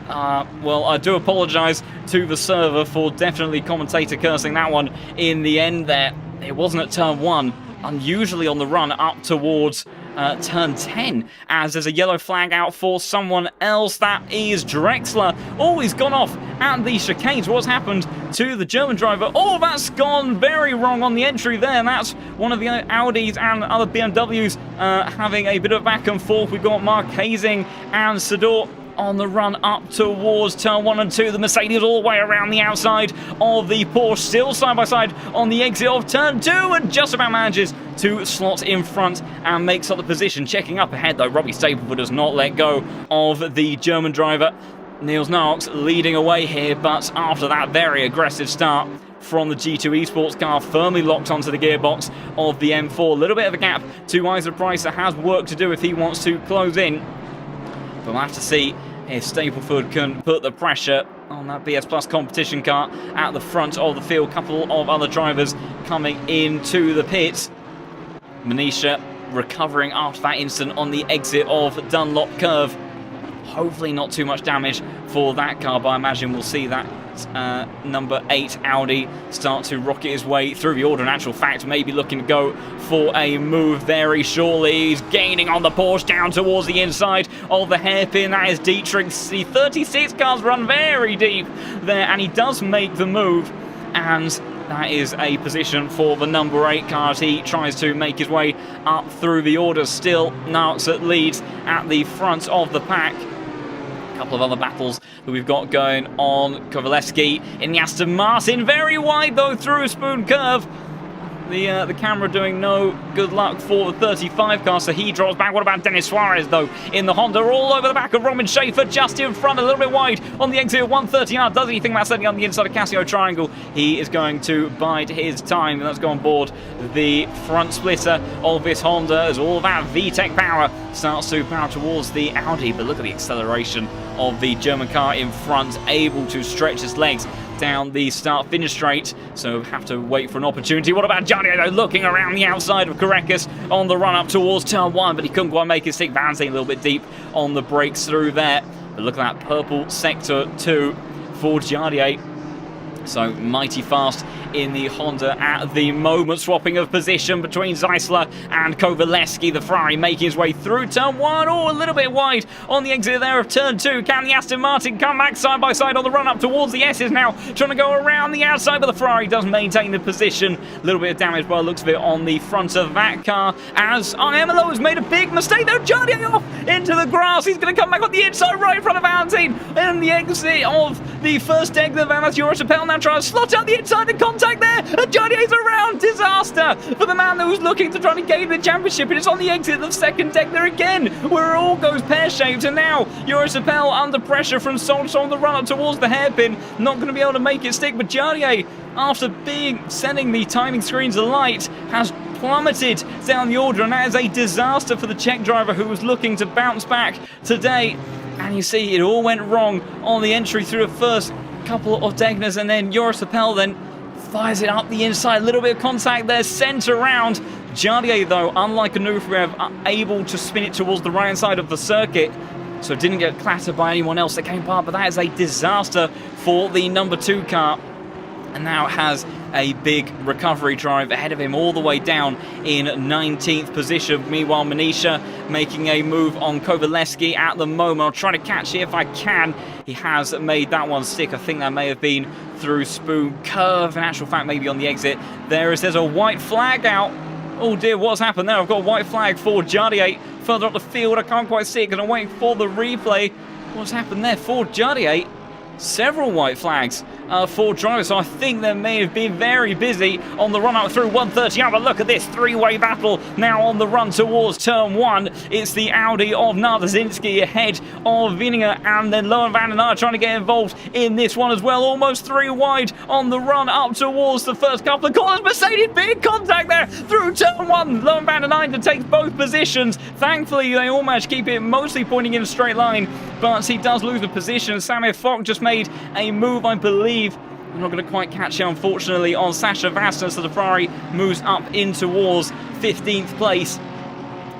well, I do apologise to the server for definitely commentator cursing that one in the end there. It wasn't at turn 1, unusually on the run up towards turn 10, as there's a yellow flag out for someone else. That is Drexler. Oh, he's gone off at the chicanes. What's happened to the German driver? Oh, that's gone very wrong on the entry there. That's one of the Audis and other BMWs having a bit of back and forth. We've got Mark Hazing and Sador on the run up towards turn 1 and 2. The Mercedes all the way around the outside of the Porsche, still side by side on the exit of turn 2, and just about manages to slot in front and makes up the position. Checking up ahead though, Robbie Stapleford does not let go of the German driver. Niels Narks leading away here, but after that very aggressive start from the G2 Esports car, firmly locked onto the gearbox of the M4. A little bit of a gap to Isaac Price, that has work to do if he wants to close in. But we'll have to see if Stapleford can put the pressure on that BS Plus competition car at the front of the field. Couple of other drivers coming into the pits. Manisha recovering after that incident on the exit of Dunlop curve. Hopefully not too much damage for that car, but I imagine we'll see that number 8 Audi start to rocket his way through the order. In actual fact, maybe looking to go for a move very shortly. He's gaining on the Porsche down towards the inside of the hairpin. That is Dietrich. The 36 cars run very deep there, and he does make the move, and that is a position for the number 8 car as he tries to make his way up through the order. Still Narks that leads at the front of the pack. Couple of other battles that we've got going on. Kovalevsky in the Aston Martin, very wide though through Spoon Curve. The camera doing no good luck for the 35 car, so he drops back. What about Dennis Suarez, though, in the Honda, all over the back of Robin Schaefer, just in front, a little bit wide on the exit of 130R. Does he think about setting on the inside of Casio Triangle? He is going to bide his time, and let's go on board the front splitter of this Honda as all that VTEC power starts to power towards the Audi. But look at the acceleration of the German car in front, able to stretch its legs down the start-finish straight, so have to wait for an opportunity. What about Gianni looking around the outside of Korekis on the run-up towards turn 1, but he couldn't quite make it stick. Bouncing a little bit deep on the brakes through there. But look at that purple sector 2 for Gianni. So mighty fast in the Honda at the moment, swapping of position between Zeisler and Kovaleski. The Ferrari making his way through turn 1, a little bit wide on the exit there of turn 2. Can the Aston Martin come back side by side on the run up towards the S's now, trying to go around the outside, but the Ferrari does maintain the position. A little bit of damage by the looks of it on the front of that car, as Emelo has made a big mistake though. Gianni off into the grass. He's going to come back on the inside right in front of Valentine, and the exit of the first deck of Vanas Eurosapel now trying to slot out the inside and contact there, and Gianni is around. Disaster for the man that was looking to try to gain the championship, and it's on the exit of second deck there again, where it all goes pear-shaped, and now Eurosapel under pressure from Solskjaer on the run-up towards the hairpin, not going to be able to make it stick, but Gianni, after sending the timing screens alight, has plummeted down the order, and that is a disaster for the Czech driver who was looking to bounce back today. And you see, it all went wrong on the entry through the first couple of Degners, and then Eurosapel then fires it up the inside. A little bit of contact there, sent around. Jardier, though, unlike Anuferev, able to spin it towards the right side of the circuit, so didn't get clattered by anyone else that came past. But that is a disaster for the number 2 car, and now has a big recovery drive ahead of him all the way down in 19th position. Meanwhile, Manisha making a move on Kovaleski at the moment. I'll try to catch it if I can. He has made that one stick. I think that may have been through Spoon Curve. In actual fact, maybe on the exit. There's a white flag out. Oh dear, what's happened there? I've got a white flag for Jardier further up the field. I can't quite see it because I'm waiting for the replay. What's happened there for Jardier? Several white flags for drivers, so I think they may have been very busy on the run up through 130. But look at this three-way battle now on the run towards turn 1. It's the Audi of Nardazinski ahead of Vininger, and then Lohan van den Aert trying to get involved in this one as well. Almost 3 wide on the run up towards the first couple of corners. Mercedes, big contact there through turn 1. Lohan van den Aert takes both positions. Thankfully, they all managed to keep it mostly pointing in a straight line, but he does lose the position. Samir Fock just made a move, I believe. I'm not going to quite catch it, unfortunately, on Sasha Vasta, so the Ferrari moves up in towards 15th place.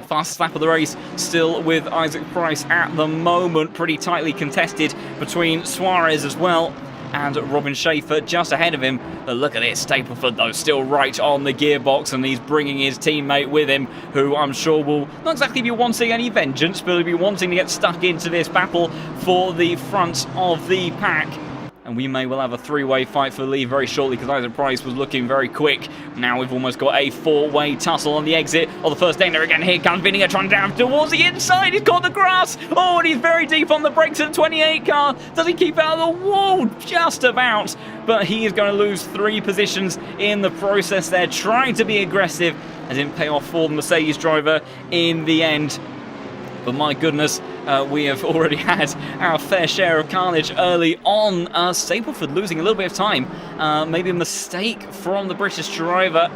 Fastest lap of the race still with Isaac Price at the moment. Pretty tightly contested between Suarez as well and Robin Schaefer just ahead of him. But look at this, Stapleford though still right on the gearbox, and he's bringing his teammate with him, who I'm sure will not exactly be wanting any vengeance, but he'll be wanting to get stuck into this battle for the front of the pack. And we may well have a 3-way fight for the lead very shortly, because Isaac Price was looking very quick. Now we've almost got a 4-way tussle on the exit of the first Degner again. Here comes Vininger trying down towards the inside. He's caught the grass. Oh, and he's very deep on the brakes of the 28 car. Does he keep out of the wall? Just about. But he is going to lose 3 positions in the process there, trying to be aggressive. It didn't pay off for the Mercedes driver in the end. But my goodness, we have already had our fair share of carnage early on. Stapleford losing a little bit of time. Maybe a mistake from the British driver,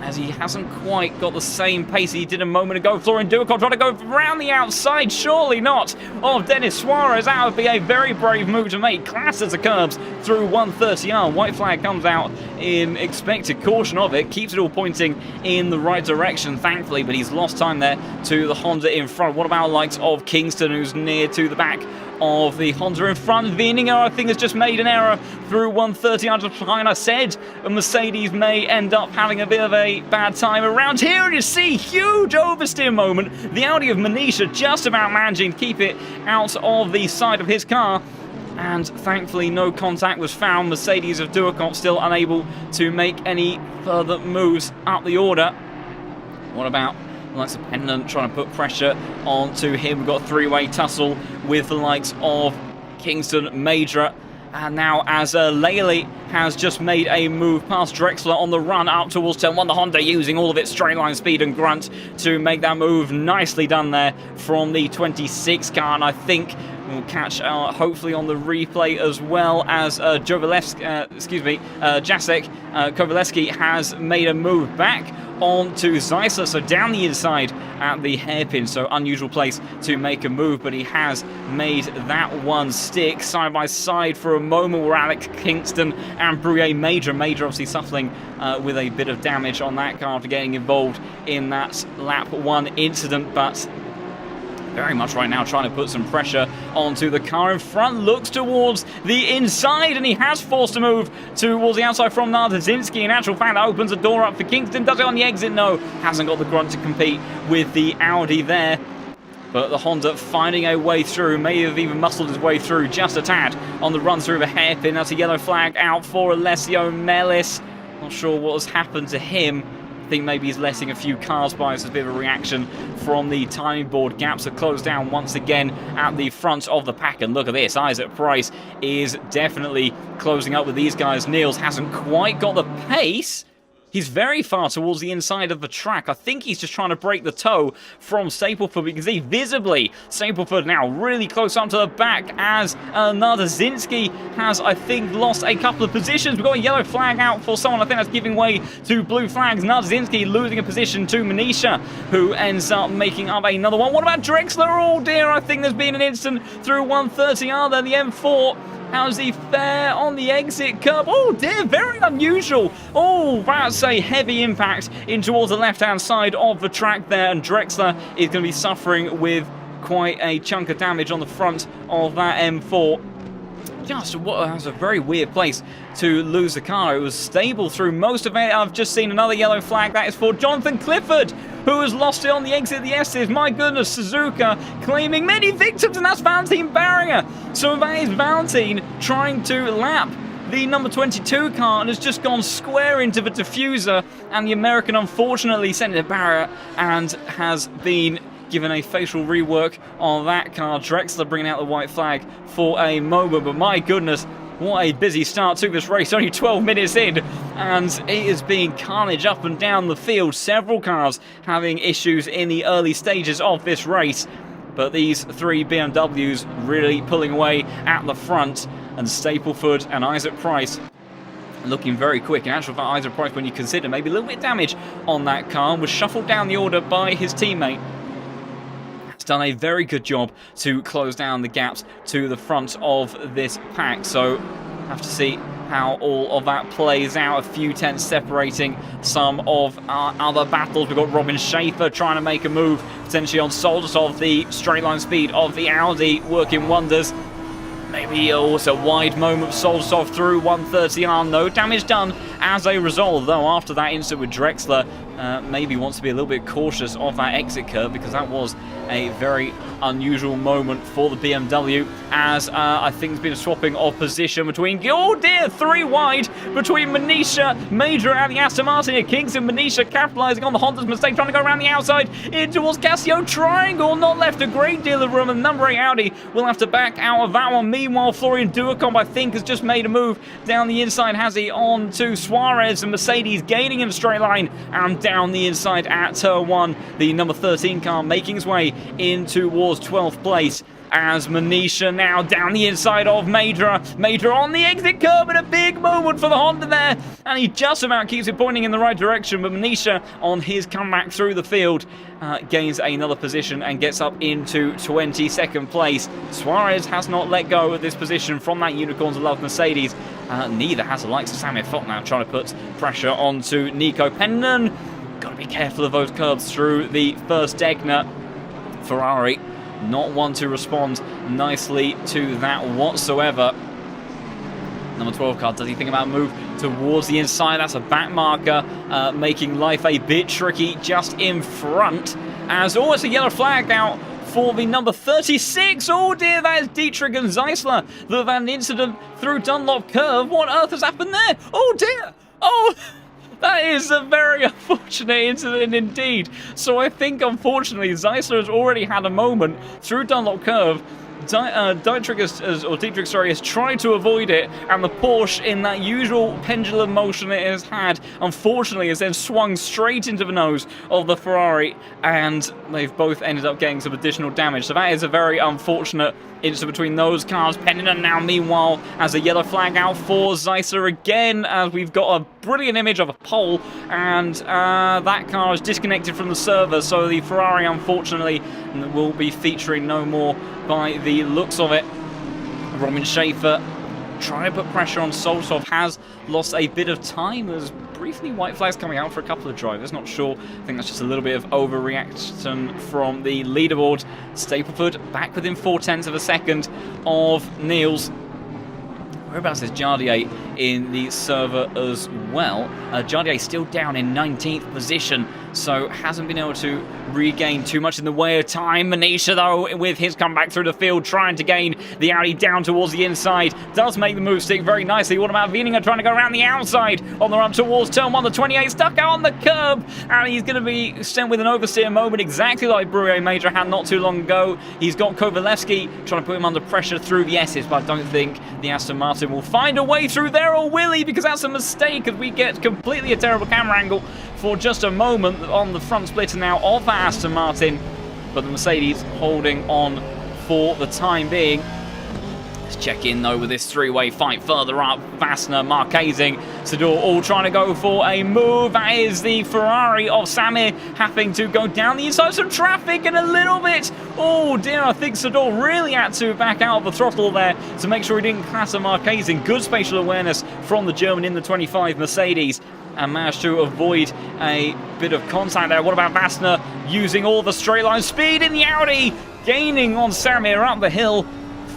as he hasn't quite got the same pace he did a moment ago. Florian Duicot trying to go around the outside, surely not, of Dennis Suarez. That would be a very brave move to make. Classes the curbs through 130R. White flag comes out in expected caution of it. Keeps it all pointing in the right direction, thankfully, but he's lost time there to the Honda in front. What about the likes of Kingston, who's near to the back of the Honda in front? Vininger, I think, has just made an error through 130 under behind. I said a Mercedes may end up having a bit of a bad time around here, and you see huge oversteer moment. The Audi of Manisha just about managing to keep it out of the side of his car, and thankfully no contact was found. Mercedes of Duicot still unable to make any further moves up the order. What about the likes of Pennant trying to put pressure onto him? We've got a 3-way tussle with the likes of Kingston, Major, and now as Laley has just made a move past Drexler on the run up towards turn 1. The Honda using all of its straight line speed and grunt to make that move. Nicely done there from the 26 car, and I think we'll catch hopefully on the replay as well as Jacek Kowaleski has made a move back onto Zeisler, so down the inside at the hairpin, so unusual place to make a move, but he has made that one stick. Side by side for a moment were Alex Kingston and Brouillet. Major obviously suffering with a bit of damage on that car after getting involved in that lap 1 incident, but very much right now trying to put some pressure onto the car in front. Looks towards the inside, and he has forced a move towards the outside from Nardazinski. In actual fact, that opens the door up for Kingston. Does it on the exit? No. Hasn't got the grunt to compete with the Audi there. But the Honda finding a way through, may have even muscled his way through just a tad on the run through of a hairpin. That's a yellow flag out for Alessio Mellis. Not sure what has happened to him. I think maybe he's letting a few cars by. It's a bit of a reaction from the timing board. Gaps are closed down once again at the front of the pack. And look at this. Isaac Price is definitely closing up with these guys. Niels hasn't quite got the pace. He's very far towards the inside of the track. I think he's just trying to break the toe from Stapleford. We can see visibly Stapleford now really close up to the back as Nardazinski has, I think, lost a couple of positions. We've got a yellow flag out for someone. I think that's giving way to blue flags. Nardazinski losing a position to Manisha, who ends up making up another one. What about Drexler? Oh dear, I think there's been an incident through 130R there, the M4. How's he fare on the exit curb? Oh dear, very unusual. Oh, that's a heavy impact in towards the left-hand side of the track there, and Drexler is going to be suffering with quite a chunk of damage on the front of that M4. Just what was a very weird place to lose the car. It was stable through most of it. I've just seen another yellow flag. That is for Jonathan Clifford, who has lost it on the exit of the S's. My goodness, Suzuka claiming many victims, and that's Valentin Barringer. So that is Valentin trying to lap the number 22 car and has just gone square into the diffuser, and the American unfortunately sent it to Barrier and has been given a facial rework on that car. Drexler bringing out the white flag for a moment, but my goodness, what a busy start to this race, only 12 minutes in, and it is being carnage up and down the field. Several cars having issues in the early stages of this race, but these three BMWs really pulling away at the front, and Stapleford and Isaac Price looking very quick. In actual fact, Isaac Price, when you consider maybe a little bit of damage on that car, was shuffled down the order by his teammate. Done a very good job to close down the gaps to the front of this pack, so have to see how all of that plays out. A few tenths separating some of our other battles. We've got Robin Schaefer trying to make a move potentially on Soldatov. The straight line speed of the Audi working wonders. Maybe also a wide moment of Soldatov through 130R. No damage done as a result, though after that incident with Drexler, maybe wants to be a little bit cautious of that exit curve, because that was a very unusual moment for the BMW, as I think there's been a swapping of position between, oh dear, 3 wide between Manisha, Major and the Aston Martin here. Kingston, Manisha capitalising on the Honda's mistake, trying to go around the outside in towards Casio. Triangle, not left a great deal of room, and number 8 Audi will have to back out of that one. Meanwhile, Florian Duacombe, I think, has just made a move down the inside, has he, on to Suarez, and Mercedes gaining in a straight line, and down the inside at turn 1, the number 13 car making his way in towards 12th place, as Manisha now down the inside of Major. Major on the exit curb, and a big moment for the Honda there, and he just about keeps it pointing in the right direction, but Manisha on his comeback through the field gains another position and gets up into 22nd place. Suarez has not let go of this position from that Unicorns of Love Mercedes. Neither has the likes of Samir Fock now trying to put pressure onto Nico Pennon. Got to be careful of those curbs through the first Degner. Ferrari not one to respond nicely to that whatsoever. Number 12 car, does he think about a move towards the inside? That's a back marker, making life a bit tricky just in front. As always, a yellow flag out for the number 36. Oh dear, that is Dietrich and Zeisler that have had an incident through Dunlop Curve. What on earth has happened there? Oh dear! Oh! That is a very unfortunate incident indeed. So I think, unfortunately, Zeisler has already had a moment through Dunlop Curve. Dietrich has tried to avoid it, and the Porsche, in that usual pendulum motion it has had, unfortunately has then swung straight into the nose of the Ferrari, and they've both ended up getting some additional damage. So that is a very unfortunate incident between those cars. Pennington now, meanwhile, has a yellow flag out for Zeisler again, as we've got a brilliant image of a pole, and that car is disconnected from the server, so the Ferrari, unfortunately, will be featuring no more by the looks of it. Robin Schaefer trying to put pressure on Soltov, has lost a bit of time. There's briefly white flags coming out for a couple of drivers, not sure. I think that's just a little bit of overreaction from the leaderboard. Stapleford back within 0.4 of a second of Niels. Whereabouts is Jardier in the server as well? Jardier still down in 19th position, so hasn't been able to regain too much in the way of time. Manisha, though, with his comeback through the field, trying to gain the Audi down towards the inside, does make the move stick very nicely. What about Wieninger trying to go around the outside on the run towards turn 1? The 28 stuck out on the curb, and he's going to be sent with an oversteer moment, exactly like Brouillet Major had not too long ago. He's got Kovalevsky trying to put him under pressure through the S's, but I don't think the Aston Martin will find a way through there, or will he? Because that's a mistake, as we get completely a terrible camera angle for just a moment on the front splitter now of the Aston Martin, but the Mercedes holding on for the time being. Let's check in, though, with this three-way fight further up. Vassner, Marquezing, Sador all trying to go for a move. That is the Ferrari of Samir having to go down the inside. Some traffic and a little bit. Oh, dear, I think Sador really had to back out of the throttle there to make sure he didn't clatter Marquezing. Good spatial awareness from the German in the 25 Mercedes, and managed to avoid a bit of contact there. What about Vassner using all the straight line speed in the Audi, gaining on Samir up the hill.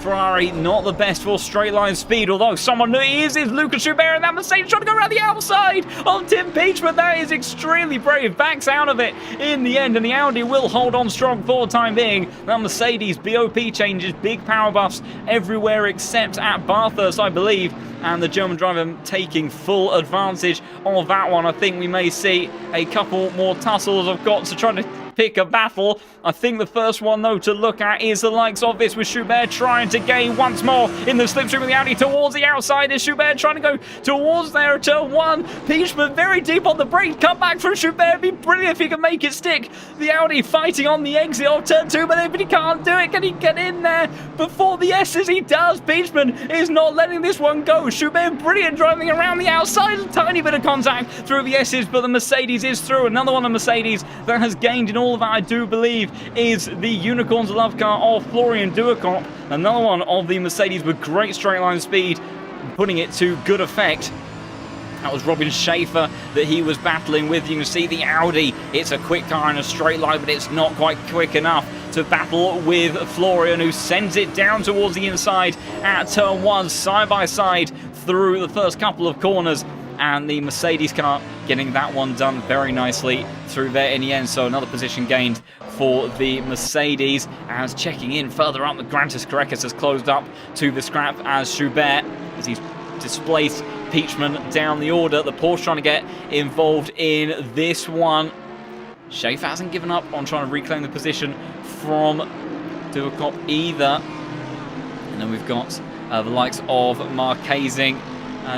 Ferrari not the best for straight line speed, although someone is Lucas Schubert, and that Mercedes trying to go around the outside of Tim Peachman. That is extremely brave, backs out of it in the end, and the Audi will hold on strong for the time being. That Mercedes BOP changes, big power buffs everywhere except at Bathurst, I believe, and the German driver taking full advantage of that one. I think we may see a couple more tussles. I've got to try to pick a battle. I think the first one, though, to look at is the likes of this, with Schubert trying to gain once more in the slipstream of the Audi towards the outside. Is Schubert trying to go towards there at turn 1. Peachman very deep on the brake. Come back from Schubert. It'd be brilliant if he can make it stick. The Audi fighting on the exit of turn 2, but he can't do it. Can he get in there before the S's? He does. Peachman is not letting this one go. Schubert brilliant driving around the outside. A tiny bit of contact through the S's, but the Mercedes is through. Another one of Mercedes that has gained in all of that, I do believe, is the Unicorns Love car of Florian Duacomp. Another one of the Mercedes with great straight line speed, putting it to good effect. That was Robin Schaefer that he was battling with. You can see the Audi. It's a quick car in a straight line, but it's not quite quick enough to battle with Florian, who sends it down towards the inside at turn 1, side by side through the first couple of corners. And the Mercedes car getting that one done very nicely through there in the end. So another position gained for the Mercedes. As checking in further up, the Grantis Correcus has closed up to the scrap as Schubert, as he's displaced Peachman down the order. The Porsche trying to get involved in this one. Schaefer hasn't given up on trying to reclaim the position from Duacomp either. And then we've got the likes of Marquezing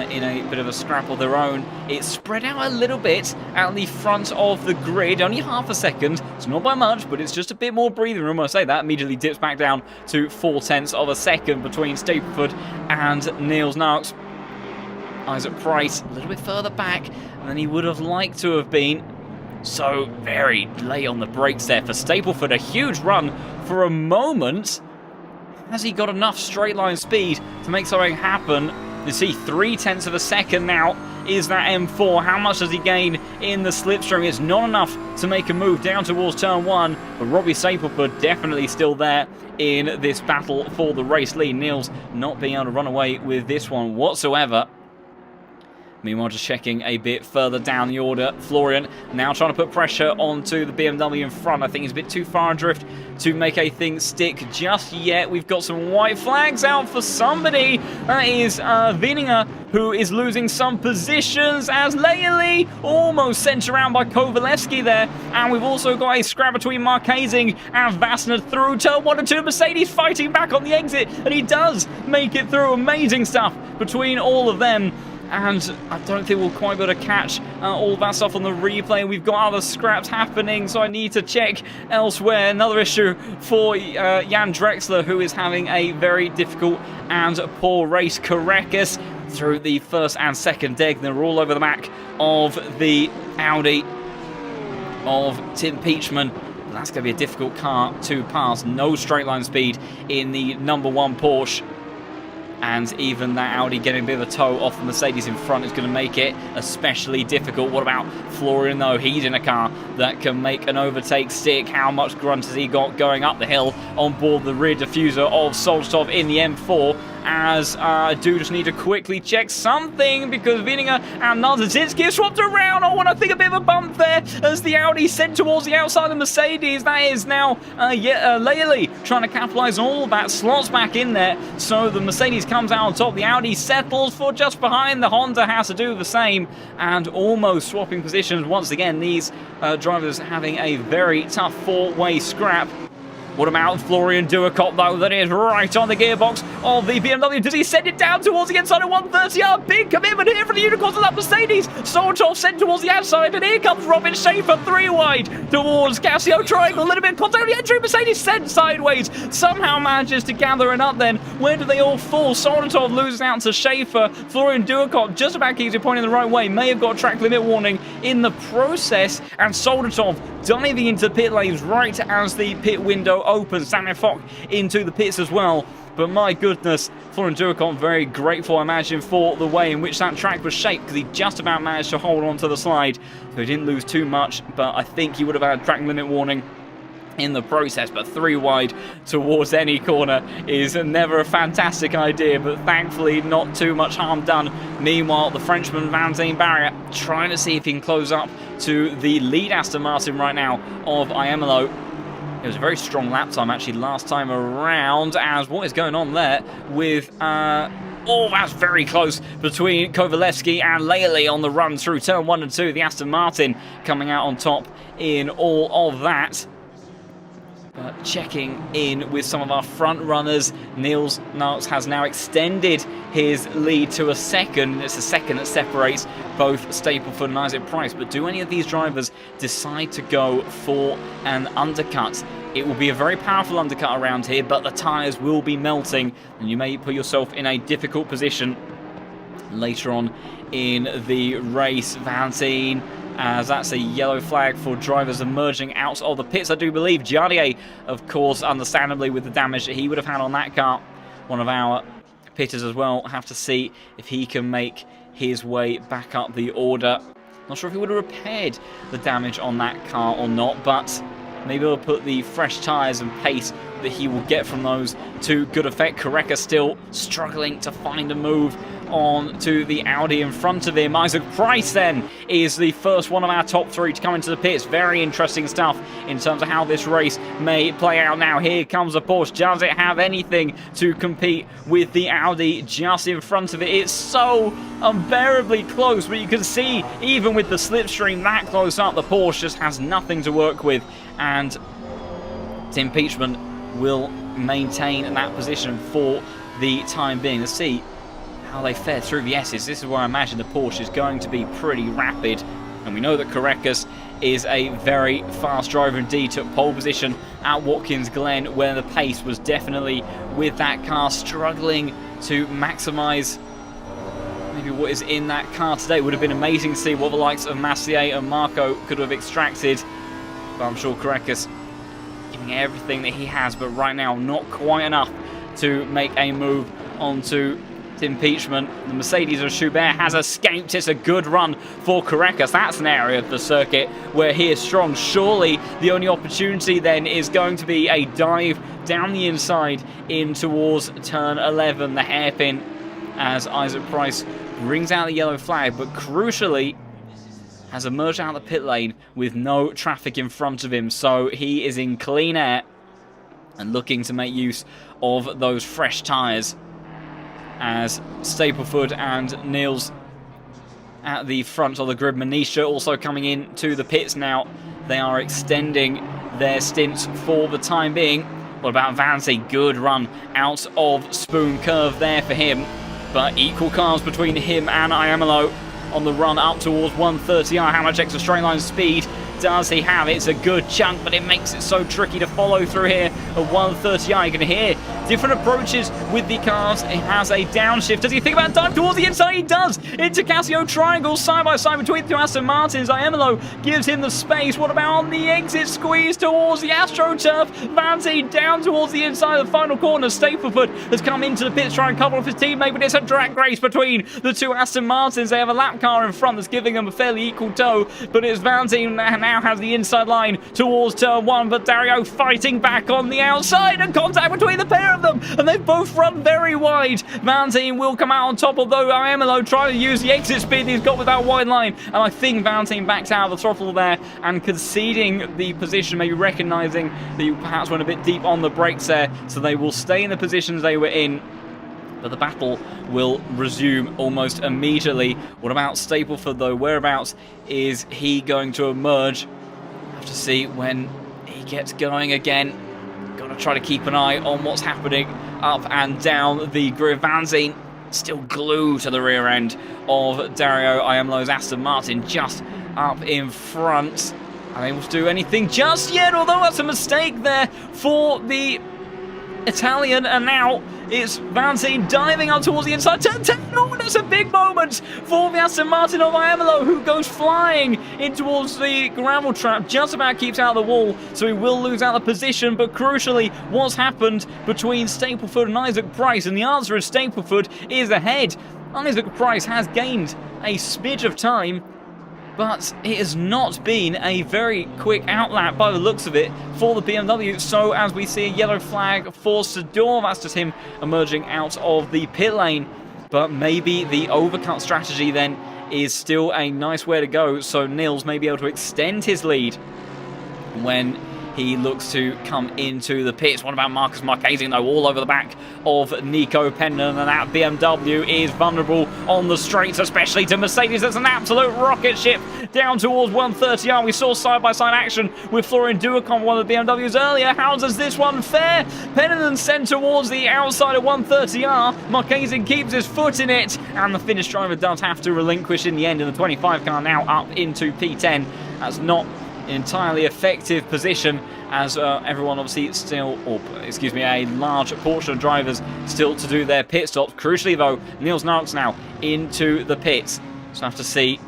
in a bit of a scrap of their own. It's spread out a little bit out the front of the grid, only half a second. It's not by much, but it's just a bit more breathing room. When I say that, immediately dips back down to 0.4 of a second between Stapleford and Niels Narks. Isaac Price a little bit further back than he would have liked to have been. So very late on the brakes there for Stapleford. A huge run for a moment. Has he got enough straight line speed to make something happen? You see 0.3 of a second now is that M4. How much does he gain in the slipstream? It's not enough to make a move down towards turn 1, but Robbie Stapleford definitely still there in this battle for the race lead. Niels not being able to run away with this one whatsoever. Meanwhile, just checking a bit further down the order. Florian now trying to put pressure onto the BMW in front. I think he's a bit too far adrift to make a thing stick just yet. We've got some white flags out for somebody. That is Wieninger, who is losing some positions as Leili almost sent around by Kovalevsky there. And we've also got a scrap between Marquezing and Vassner through turn 1 and 2. Mercedes fighting back on the exit, and he does make it through. Amazing stuff between all of them. And I don't think we'll quite be able to catch all that stuff on the replay. We've got other scraps happening, so I need to check elsewhere. Another issue for Jan Drexler, who is having a very difficult and poor race. Carreras through the first and second deck. They're all over the back of the Audi of Tim Peachman. That's going to be a difficult car to pass. No straight line speed in the number 1 Porsche. And even that Audi getting a bit of a toe off the Mercedes in front is going to make it especially difficult. What about Florian, though? He's in a car that can make an overtake stick. How much grunt has he got going up the hill on board the rear diffuser of Solstov in the M4? As I do just need to quickly check something, because Wieninger and Narzazinski have swapped around. Oh, and I think a bit of a bump there as the Audi sent towards the outside of the Mercedes. That is now Leili trying to capitalise on all that. Slots back in there, so the Mercedes comes out on top. The Audi settles for just behind. The Honda has to do the same, and almost swapping positions once again. These drivers having a very tough 4-way scrap. What about Florian Duacop, though? That is right on the gearbox of the BMW. Does he send it down towards the inside of 130? Big commitment here for the Unicorns of that Mercedes. Soltov sent towards the outside, and here comes Robin Schaefer 3 wide towards Casio Triangle. A little bit of contact on the entry. Mercedes sent sideways. Somehow manages to gather it up then. Where do they all fall? Soltov loses out to Schaefer. Florian Duacop just about keeps it pointing the right way. May have got a track limit warning in the process. And Soltov diving into pit lanes right as the pit window opens. Samuel Fock into the pits as well. But my goodness, Florian Duacop very grateful, I imagine, for the way in which that track was shaped, because he just about managed to hold on to the slide. So he didn't lose too much, but I think he would have had a track limit warning in the process. But 3 wide towards any corner is never a fantastic idea, but thankfully not too much harm done. Meanwhile, the Frenchman Van Barrier trying to see if he can close up to the lead Aston Martin right now of Iemelo. It was a very strong lap time actually last time around, as what is going on there with oh, that's very close between Kovalevsky and Leili on the run through turn 1 and 2. The Aston Martin coming out on top in all of that. But checking in with some of our front runners, Niels Naerts has now extended his lead to a second. It's a second that separates both Stapleford and Isaac Price. But do any of these drivers decide to go for an undercut? It will be a very powerful undercut around here, but the tyres will be melting, and you may put yourself in a difficult position later on in the race. Valentine, as that's a yellow flag for drivers emerging out of the pits, I do believe. Jardier, of course, understandably, with the damage that he would have had on that car. One of our pitters as well. Have to see if he can make his way back up the order. Not sure if he would have repaired the damage on that car or not, but maybe we'll put the fresh tyres and pace that he will get from those to good effect. Carreca still struggling to find a move on to the Audi in front of him. Isaac Price then is the first one of our top 3 to come into the pits. Very interesting stuff in terms of how this race may play out now. Here comes the Porsche. Does it have anything to compete with the Audi just in front of it? It's so unbearably close, but you can see even with the slipstream that close up, the Porsche just has nothing to work with, and Tim Peachman will maintain that position for the time being. Let's see how they fare through the S's. This is where I imagine the Porsche is going to be pretty rapid, and we know that Carreras is a very fast driver indeed. Took pole position at Watkins Glen, where the pace was definitely with that car, struggling to maximise maybe what is in that car today. It would have been amazing to see what the likes of Massier and Marco could have extracted, but I'm sure Carreras giving everything that he has, but right now not quite enough to make a move onto Tim Peachman. The Mercedes of Schubert has escaped. It's a good run for Carreras. That's an area of the circuit where he is strong. Surely the only opportunity then is going to be a dive down the inside in towards turn 11, the hairpin as Isaac Price brings out the yellow flag, but crucially has emerged out of the pit lane with no traffic in front of him, so he is in clean air and looking to make use of those fresh tyres, as Stapleford and Niels at the front of the grid. Manisha also coming in to the pits now. They are extending their stints for the time being. What about Vancy? Good run out of Spoon Curve there for him, but equal cars between him and Iamolo on the run up towards 130i. How much extra straight line speed does he have? It's a good chunk, but it makes it so tricky to follow through here at 130i. You can hear different approaches with the cars. It has a downshift. Does he think about dive towards the inside? He does. Into Casio triangle, side by side between the two Aston Martins. Iamolo gives him the space. What about on the exit squeeze towards the AstroTurf? Vancy down towards the inside of the final corner. Stapleford has come into the pits trying to cover off his teammate, but it's a drag race between the two Aston Martins. They have a lap car in front that's giving them a fairly equal tow, but it's Vancy now has the inside line towards turn one, but Dario fighting back on the outside, and contact between the pair of them, and they've both run very wide. Vancy will come out on top, although Iamolo trying to use the exit speed he's got with that wide line, and I think Vancy backs out of the throttle there and conceding the position, maybe recognising that you perhaps went a bit deep on the brakes there, so they will stay in the positions they were in. But the battle will resume almost immediately. What about Stapleford though? Whereabouts is he going to emerge? Have to see when he gets going again. Got to try to keep an eye on what's happening up and down the grid. Vancy still glued to the rear end of Dario Iamolo's Aston Martin, just up in front. Unable to do anything just yet, although that's a mistake there for the Italian, and now it's Vancy diving up towards the inside. Turn 10, oh, that's a big moment for the Aston Martin of Iamolo, who goes flying in towards the gravel trap, just about keeps out of the wall, so he will lose out the position. But crucially, what's happened between Stapleford and Isaac Price? And the answer is Stapleford is ahead. Isaac Price has gained a smidge of time, but it has not been a very quick outlap by the looks of it for the BMW. So as we see a yellow flag for Sador, that's just him emerging out of the pit lane. But maybe the overcut strategy then is still a nice way to go, so Niels may be able to extend his lead when he looks to come into the pits. What about Marcus Marquez, though, all over the back of Nico Pendon, and that BMW is vulnerable on the straights, especially to Mercedes. That's an absolute rocket ship down towards 130R. We saw side-by-side action with Florian Duacon, one of the BMWs earlier. How does this one fare? Pendon sent towards the outside of 130R. Marquez keeps his foot in it, and the Finnish driver does have to relinquish in the end, and the 25 car now up into P10. That's not entirely effective position, as everyone obviously still, or excuse me, a large portion of drivers still to do their pit stops. Crucially though, Niels Narks now into the pits, so I have to see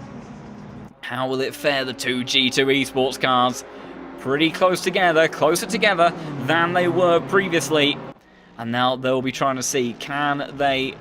how will it fare. The two G2 esports cars pretty close together, closer together than they were previously, and now they'll be trying to see, can they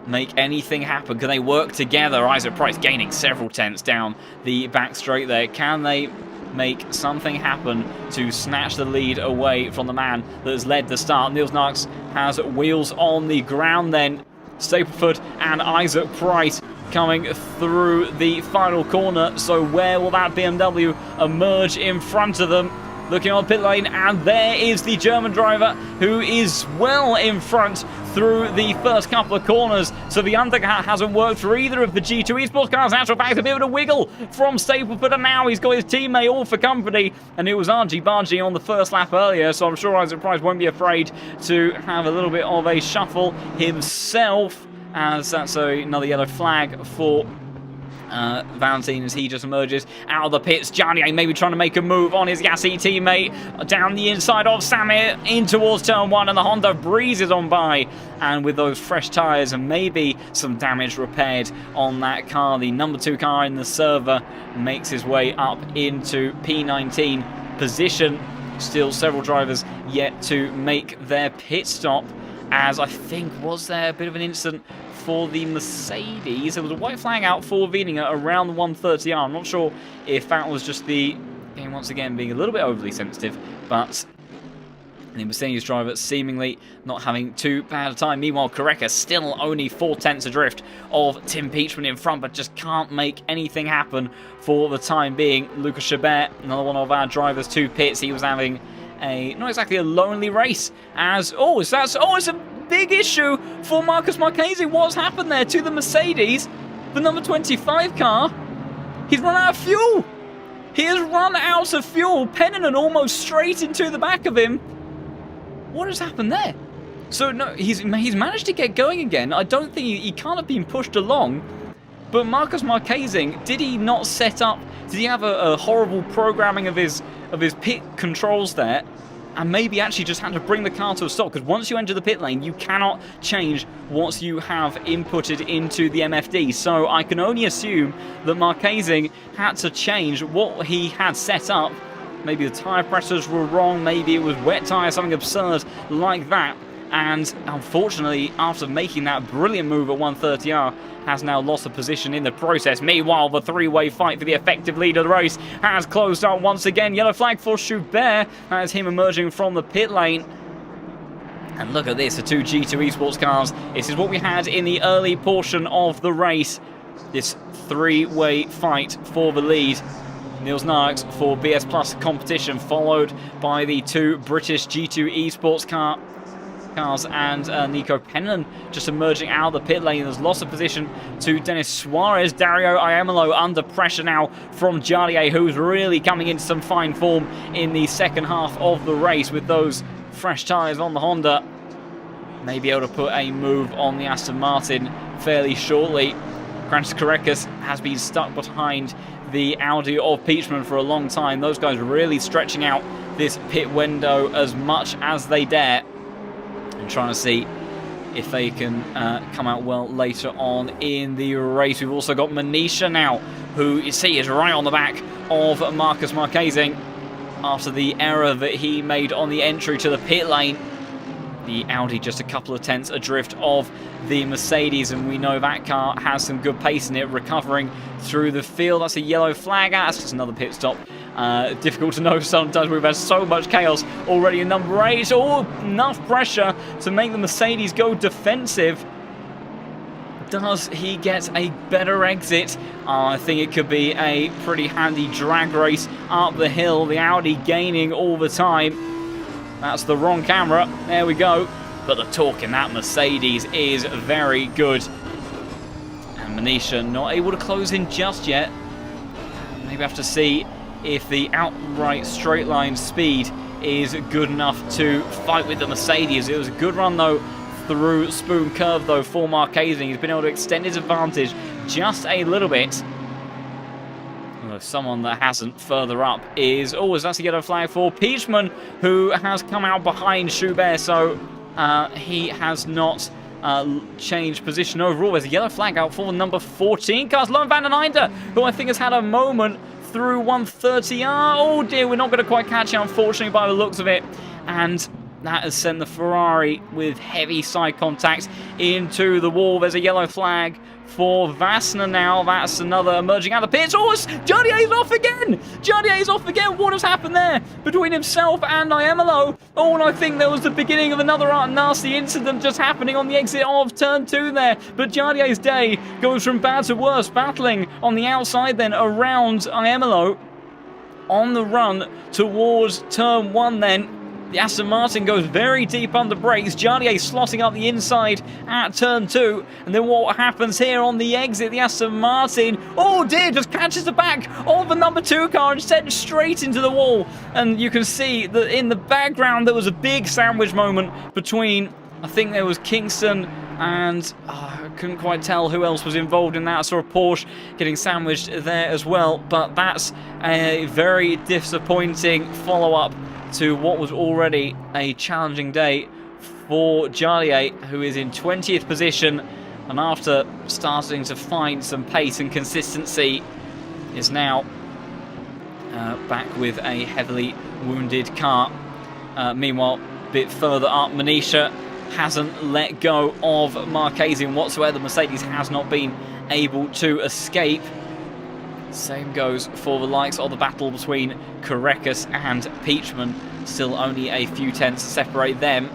make anything happen? Can they work together? Isaac Price gaining several tenths down the back straight there. Can they make something happen to snatch the lead away from the man that has led the start? Niels Narks has wheels on the ground then. Stapleford and Isaac Price coming through the final corner. So where will that BMW emerge in front of them? Looking on pit lane, and there is the German driver who is well in front through the first couple of corners. So the undercut hasn't worked for either of the G2 esports cars. In actual fact, a bit of a wiggle from Stapleford, and now he's got his teammate all for company. And it was Argy Bargy on the first lap earlier, so I'm sure Isaac Price won't be afraid to have a little bit of a shuffle himself, as that's another yellow flag for Valentine as he just emerges out of the pits. Jarnier maybe trying to make a move on his Yassi teammate down the inside of Samir in towards turn one, and the Honda breezes on by, and with those fresh tyres and maybe some damage repaired on that car, the number 2 car in the server makes his way up into P19 position. Still several drivers yet to make their pit stop, as I think, was there a bit of an incident for the Mercedes? There was a white flag out for Wieninger around the 130R. I'm not sure if that was just the game once again being a little bit overly sensitive, but The Mercedes driver seemingly not having too bad a time. Meanwhile, Suzuka still only 4/10 adrift of Tim Peachman in front, but just can't make anything happen for the time being. Lucas Chabert, another one of our drivers to pits. He was having not exactly a lonely race. It's a big issue for Marcus Marchese. What's happened there to the Mercedes? The number 25 car, he's run out of fuel. He has run out of fuel. Pennanen almost straight into the back of him. What has happened there? So no, he's managed to get going again. I don't think he can't have been pushed along. But Marcus Marchese, did he not set up? Did he have a horrible programming of his pit controls there? And maybe actually just had to bring the car to a stop, because once you enter the pit lane, you cannot change what you have inputted into the MFD. So I can only assume that Marchese had to change what he had set up. Maybe the tyre pressures were wrong, maybe it was wet tyre, something absurd like that. And unfortunately, after making that brilliant move at 130R, has now lost a position in the process. Meanwhile, the three-way fight for the effective lead of the race has closed up once again. Yellow flag for Schubert. That is him emerging from the pit lane. And look at this, the two G2 Esports cars. This is what we had in the early portion of the race. This three-way fight for the lead. Niels Narks for BS Plus competition, followed by the two British G2 Esports cars, and Nico Pennanen just emerging out of the pit lane. There's lost of position to Dennis Suarez. Dario Iamolo under pressure now from Jardier, who's really coming into some fine form in the second half of the race with those fresh tyres on the Honda. May be able to put a move on the Aston Martin fairly shortly. Francis Carreras has been stuck behind the Audi of Peachman for a long time. Those guys really stretching out this pit window as much as they dare, and trying to see if they can come out well later on in the race. We've also got Manisha now, who you see is right on the back of Marcus Marchese after the error that he made on the entry to the pit lane. The Audi just a couple of tenths adrift of the Mercedes, and we know that car has some good pace in it, recovering through the field. That's a yellow flag. That's just another pit stop. Difficult to know sometimes. We've had so much chaos already in number 8. Oh, enough pressure to make the Mercedes go defensive. Does he get a better exit? I think it could be a pretty handy drag race up the hill. The Audi gaining all the time. That's the wrong camera. There we go. But the torque in that Mercedes is very good. And Manisha not able to close in just yet. Maybe have to see if the outright straight line speed is good enough to fight with the Mercedes. It was a good run though through Spoon Curve though for Marchese. He's been able to extend his advantage just a little bit. Someone that hasn't further up is that's a yellow flag for Peachman, who has come out behind Schubert, so he has not changed position overall. There's a yellow flag out for number 14 car, Sloan van den Einde, who I think has had a moment through 130R. Oh dear, we're not going to quite catch it, unfortunately, by the looks of it. And that has sent the Ferrari with heavy side contacts into the wall. There's a yellow flag for Vassner now. That's another emerging out of the pits. Jardier's off again! Jardier's off again! What has happened there between himself and Iamolo? And I think there was the beginning of another nasty incident just happening on the exit of turn 2 there. But Jardier's day goes from bad to worse, battling on the outside then around Iamolo on the run towards turn 1 then. The Aston Martin goes very deep under brakes. Jardier slotting up the inside at turn 2. And then what happens here on the exit? The Aston Martin, oh dear, just catches the back of the number 2 car and sends straight into the wall. And you can see that in the background there was a big sandwich moment between, I think there was Kingston and I couldn't quite tell who else was involved in that. I saw a Porsche getting sandwiched there as well. But that's a very disappointing follow-up to what was already a challenging day for Jardier, who is in 20th position, and after starting to find some pace and consistency is now back with a heavily wounded car. Meanwhile, a bit further up, Manisha hasn't let go of Marchese whatsoever. The Mercedes has not been able to escape. Same goes for the likes of the battle between Carreras and Peachman. Still only a few tenths to separate them.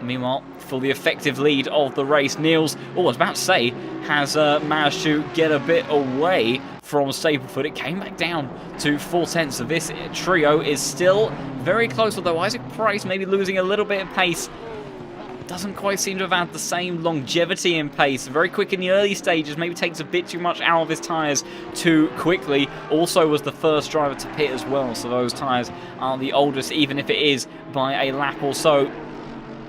Meanwhile, for the effective lead of the race, Niels, I was about to say, has managed to get a bit away from Staplefoot. It came back down to 4 tenths. So this trio is still very close, although Isaac Price maybe losing a little bit of pace. Doesn't quite seem to have had the same longevity in pace. Very quick in the early stages, maybe takes a bit too much out of his tyres too quickly. Also was the first driver to pit as well, so those tyres are the oldest, even if it is by a lap or so.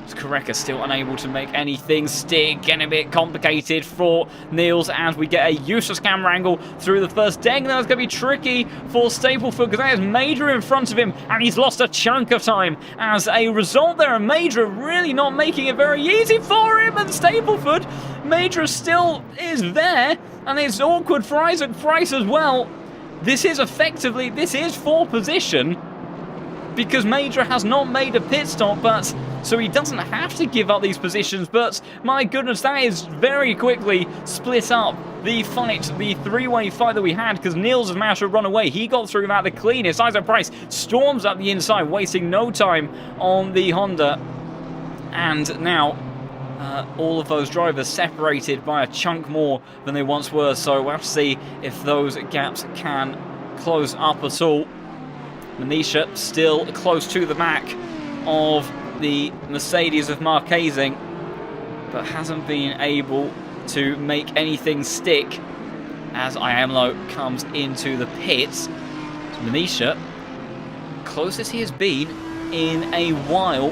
Koreka still unable to make anything stick, getting a bit complicated for Niels as we get a useless camera angle through the first deck. Now it's going to be tricky for Staplefoot because there's Major in front of him and he's lost a chunk of time as a result there, and Major really not making it very easy for him, and Staplefoot, Major still is there, and it's awkward for Isaac Price as well. This is for position because Major has not made a pit stop, but so he doesn't have to give up these positions. But my goodness, that is very quickly split up the fight, the three-way fight that we had, because Niels has managed to run away. He got through without the cleanest. Isaac Price storms up the inside, wasting no time on the Honda. And now all of those drivers separated by a chunk more than they once were. So we'll have to see if those gaps can close up at all. Manisha still close to the back of the Mercedes of Marquezing, but hasn't been able to make anything stick as Iamlo comes into the pits. So Manisha, closest he has been in a while.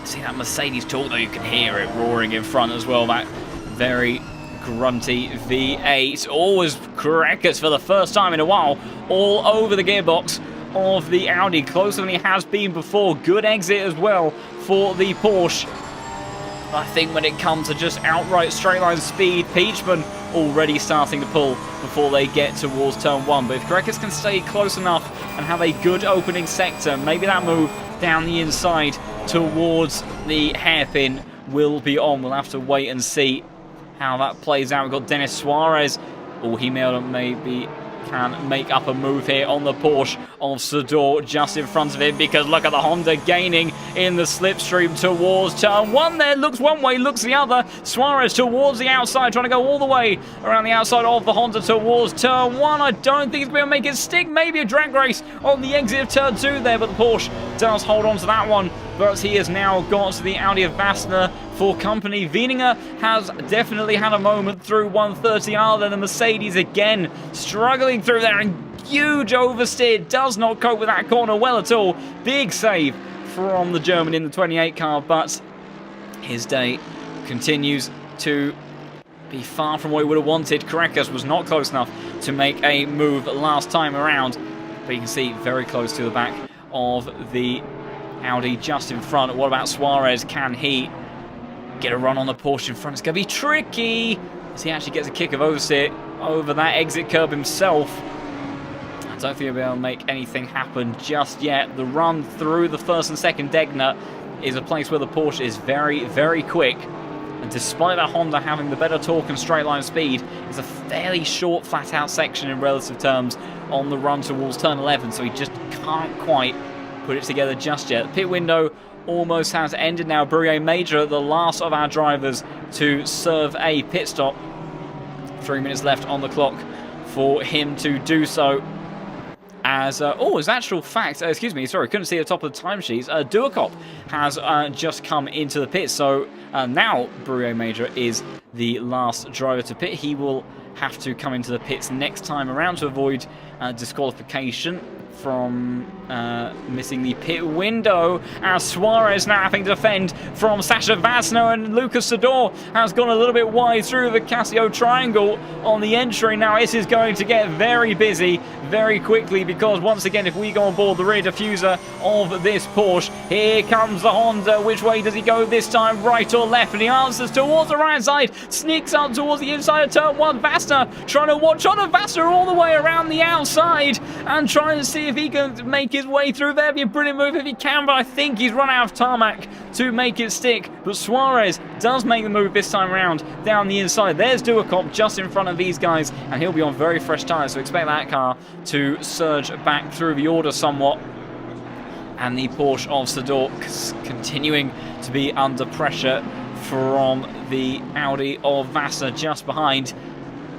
See that Mercedes talk though, you can hear it roaring in front as well, that very grunty V8. Always Korekis for the first time in a while, all over the gearbox of the Audi, closer than he has been before. Good exit as well for the Porsche. I think when it comes to just outright straight line speed, Peachman already starting to pull before they get towards turn 1. But if Korekis can stay close enough and have a good opening sector, maybe that move down the inside towards the hairpin will be on. We'll have to wait and see how that plays out. We've got Dennis Suarez. Oh, he maybe can make up a move here on the Porsche of Sador just in front of him, because look at the Honda gaining in the slipstream towards turn 1 there. Looks one way, looks the other. Suarez towards the outside, trying to go all the way around the outside of the Honda towards turn 1. I don't think he's going to make it stick. Maybe a drag race on the exit of turn 2 there, but the Porsche does hold on to that one. But he has now got to the Audi of Vassner for company. Wieninger has definitely had a moment through 130R, then the Mercedes again struggling through there, and huge oversteer, does not cope with that corner well at all. Big save from the German in the 28 car, but his day continues to be far from what he would have wanted. Korekis was not close enough to make a move last time around, but you can see very close to the back of the Audi just in front. What about Suarez? Can he get a run on the Porsche in front? It's going to be tricky as he actually gets a kick of oversteer over that exit curb himself. I don't think he'll be able to make anything happen just yet. The run through the first and second Degner is a place where the Porsche is very, very quick. And despite that Honda having the better torque and straight line speed, it's a fairly short flat out section in relative terms on the run towards turn 11, so he just can't quite put it together just yet. The pit window almost has ended now. Brouillet Major, the last of our drivers to serve a pit stop. 3 minutes left on the clock for him to do so. As, as actual fact, excuse me, sorry, couldn't see the top of the timesheets. Duacop has just come into the pit, so now Brouillet Major is the last driver to pit. He will have to come into the pits next time around to avoid disqualification from missing the pit window, as Suarez now having to defend from Sasha Vassner, and Lucas Sador has gone a little bit wide through the Casio triangle on the entry. Now it is going to get very busy very quickly, because once again, if we go on board the rear diffuser of this Porsche, here comes the Honda. Which way does he go this time, right or left? And he answers towards the right side, sneaks up towards the inside of turn 1. Vassner Vassner trying to watch on a Vassner all the way around the outside and trying to see if he can make his way through there. Be a brilliant move if he can, but I think he's run out of tarmac to make it stick. But Suarez does make the move this time around down the inside. There's Duacop just in front of these guys, and he'll be on very fresh tyres, so expect that car to surge back through the order somewhat. And the Porsche of Sador continuing to be under pressure from the Audi of Vassner just behind.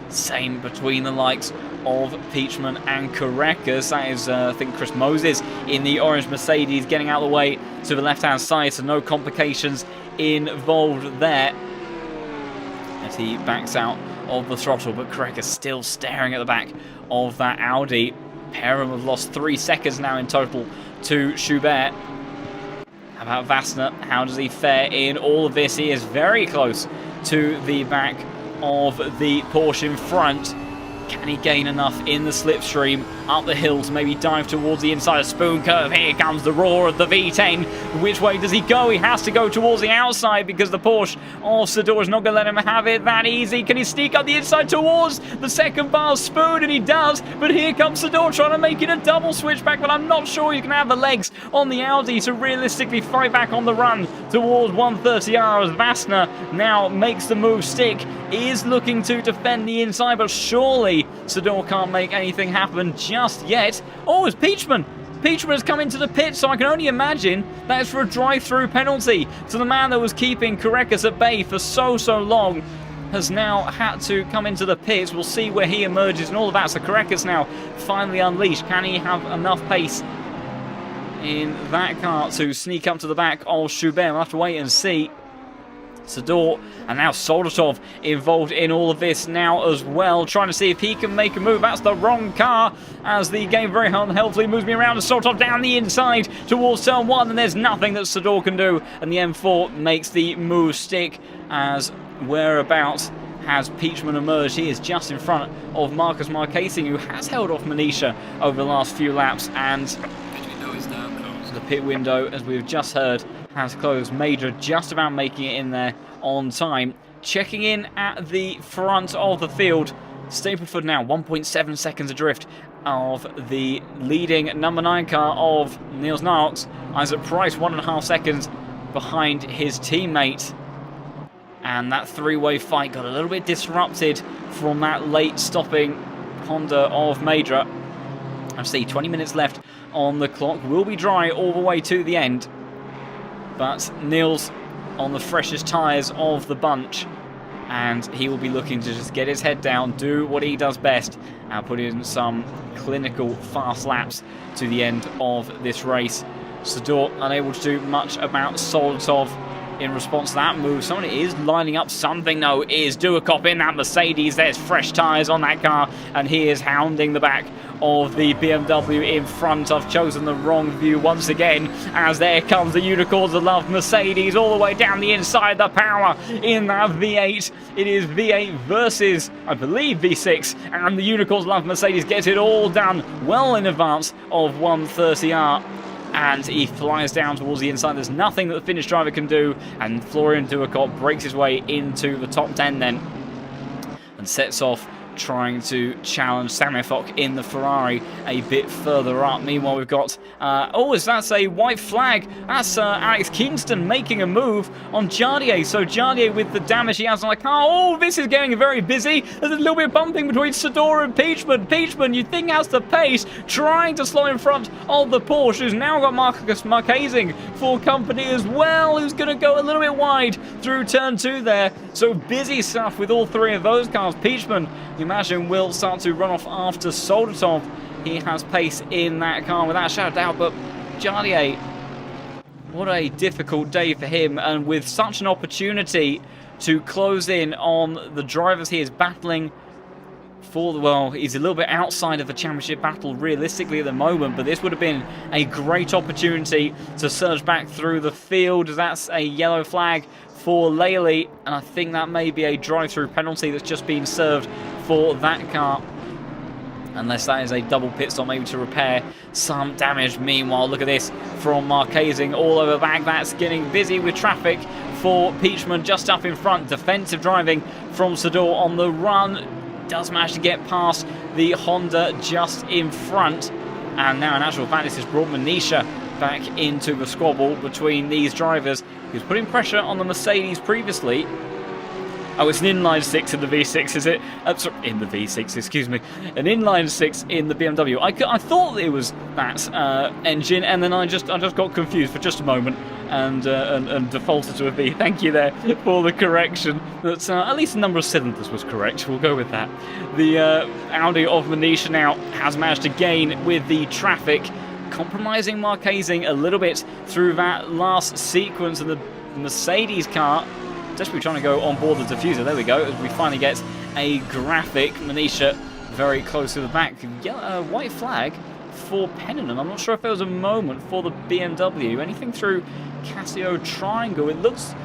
Same between the likes of Peachman and Carreras. That is, I think, Chris Moses in the orange Mercedes getting out of the way to the left-hand side, so no complications involved there as he backs out of the throttle. But Carreras still staring at the back of that Audi. Pair of them have lost 3 seconds now in total to Schubert. How about Vassner? How does he fare in all of this? He is very close to the back of the Porsche in front. Can he gain enough in the slipstream up the hill to maybe dive towards the inside of Spoon Curve? Here comes the roar of the V10. Which way does he go? He has to go towards the outside because the Porsche of Sador is not going to let him have it that easy. Can he sneak up the inside towards the second bar of Spoon? And he does. But here comes Sador trying to make it a double switchback. But I'm not sure he's going to have the legs on the Audi to realistically fight back on the run towards 130R as Vassner now makes the move stick. Is looking to defend the inside, but surely Sador can't make anything happen just yet. Oh, it's Peachman. Peachman has come into the pit, so I can only imagine that is for a drive-through penalty. So the man that was keeping Carreras at bay for so long has now had to come into the pits. We'll see where he emerges and all of that. So Carreras now finally unleashed. Can he have enough pace in that car to sneak up to the back of Schubert? We'll have to wait and see. Sador and now Soldatov involved in all of this now as well, trying to see if he can make a move. That's the wrong car as the game very unhelpfully moves me around, and Soldatov down the inside towards turn 1, and there's nothing that Sador can do, and the M4 makes the move stick. As whereabouts has Peachman emerged? He is just in front of Marcus Marquezing, who has held off Manisha over the last few laps, and the pit window, as we've just heard, has closed. Major just about making it in there on time. Checking in at the front of the field, Stapleford now 1.7 seconds adrift of the leading number 9 car of Niels Knox. Isaac Price 1.5 seconds behind his teammate. And that three-way fight got a little bit disrupted from that late stopping Honda of Major. I see 20 minutes left on the clock. Will be dry all the way to the end. But Niels on the freshest tyres of the bunch, and he will be looking to just get his head down, do what he does best, and put in some clinical fast laps to the end of this race. Sador unable to do much about Soldatov in response to that move. Someone is lining up something, though, is Duacop in that Mercedes. There's fresh tyres on that car, and he is hounding the back of the BMW in front. I've chosen the wrong view once again, as there comes the Unicorns of Love Mercedes all the way down the inside. The power in that V8. It is V8 versus, I believe, V6, and the Unicorns of Love Mercedes gets it all done well in advance of 130R. And he flies down towards the inside. There's nothing that the Finnish driver can do, and Florian Duacop breaks his way into the top 10 then, and sets off trying to challenge Samuel Fock in the Ferrari a bit further up. Meanwhile, we've got, that's a white flag. That's Alex Kingston making a move on Jardier. So Jardier, with the damage he has on the car, oh, this is getting very busy. There's a little bit of bumping between Sador and Peachman. Peachman, you'd think, has the pace, trying to slow in front of the Porsche, who's now got Marcus Marquezing for company as well, who's going to go a little bit wide through turn 2 there. So busy stuff with all three of those cars. Peachman, you imagine, will start to run off after Soldatov. He has pace in that car without a shadow of doubt, but Jardier, what a difficult day for him, and with such an opportunity to close in on the drivers he is battling for. Well, he's a little bit outside of the championship battle realistically at the moment, but this would have been a great opportunity to surge back through the field. That's a yellow flag for Laley, and I think that may be a drive-through penalty that's just been served for that car, unless that is a double pit stop, maybe to repair some damage. Meanwhile, look at this from Marquezing all over back. That's getting busy with traffic for Peachman just up in front. Defensive driving from Sador on the run. does manage to get past the Honda just in front. And now in actual fact this has brought Manisha back into the squabble between these drivers. He was putting pressure on the Mercedes previously. Oh, it's an inline 6 in the V6, is it? Sorry, in the V6, excuse me. An inline 6 in the BMW. I thought it was that engine, and then I just got confused for just a moment and defaulted to a V. Thank you there for the correction. That's at least the number of cylinders was correct. We'll go with that. The Audi of Manisha now has managed to gain with the traffic, compromising Marquezing a little bit through that last sequence of the Mercedes car. Desperately trying to go on board the diffuser. There we go. As we finally get a graphic. Manisha very close to the back. White flag for Pennon. I'm not sure if there was a moment for the BMW. Anything through Casio Triangle. It looks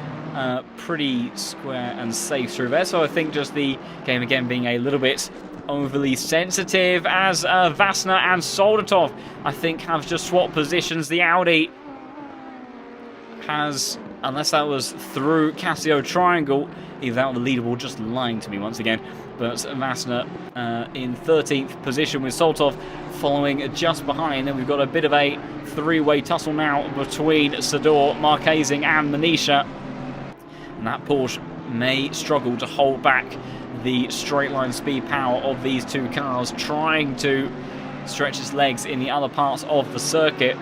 pretty square and safe through there. So I think just the game again being a little bit overly sensitive as Vassner and Soldatov, I think, have just swapped positions. The Audi has, unless that was through Casio Triangle, either that or the leaderboard just lying to me once again. But Vassner in 13th position with Soldatov following just behind. Then we've got a bit of a three-way tussle now between Sador, Marquezing and Manisha. And that Porsche may struggle to hold back the straight line speed power of these two cars, trying to stretch its legs in the other parts of the circuit.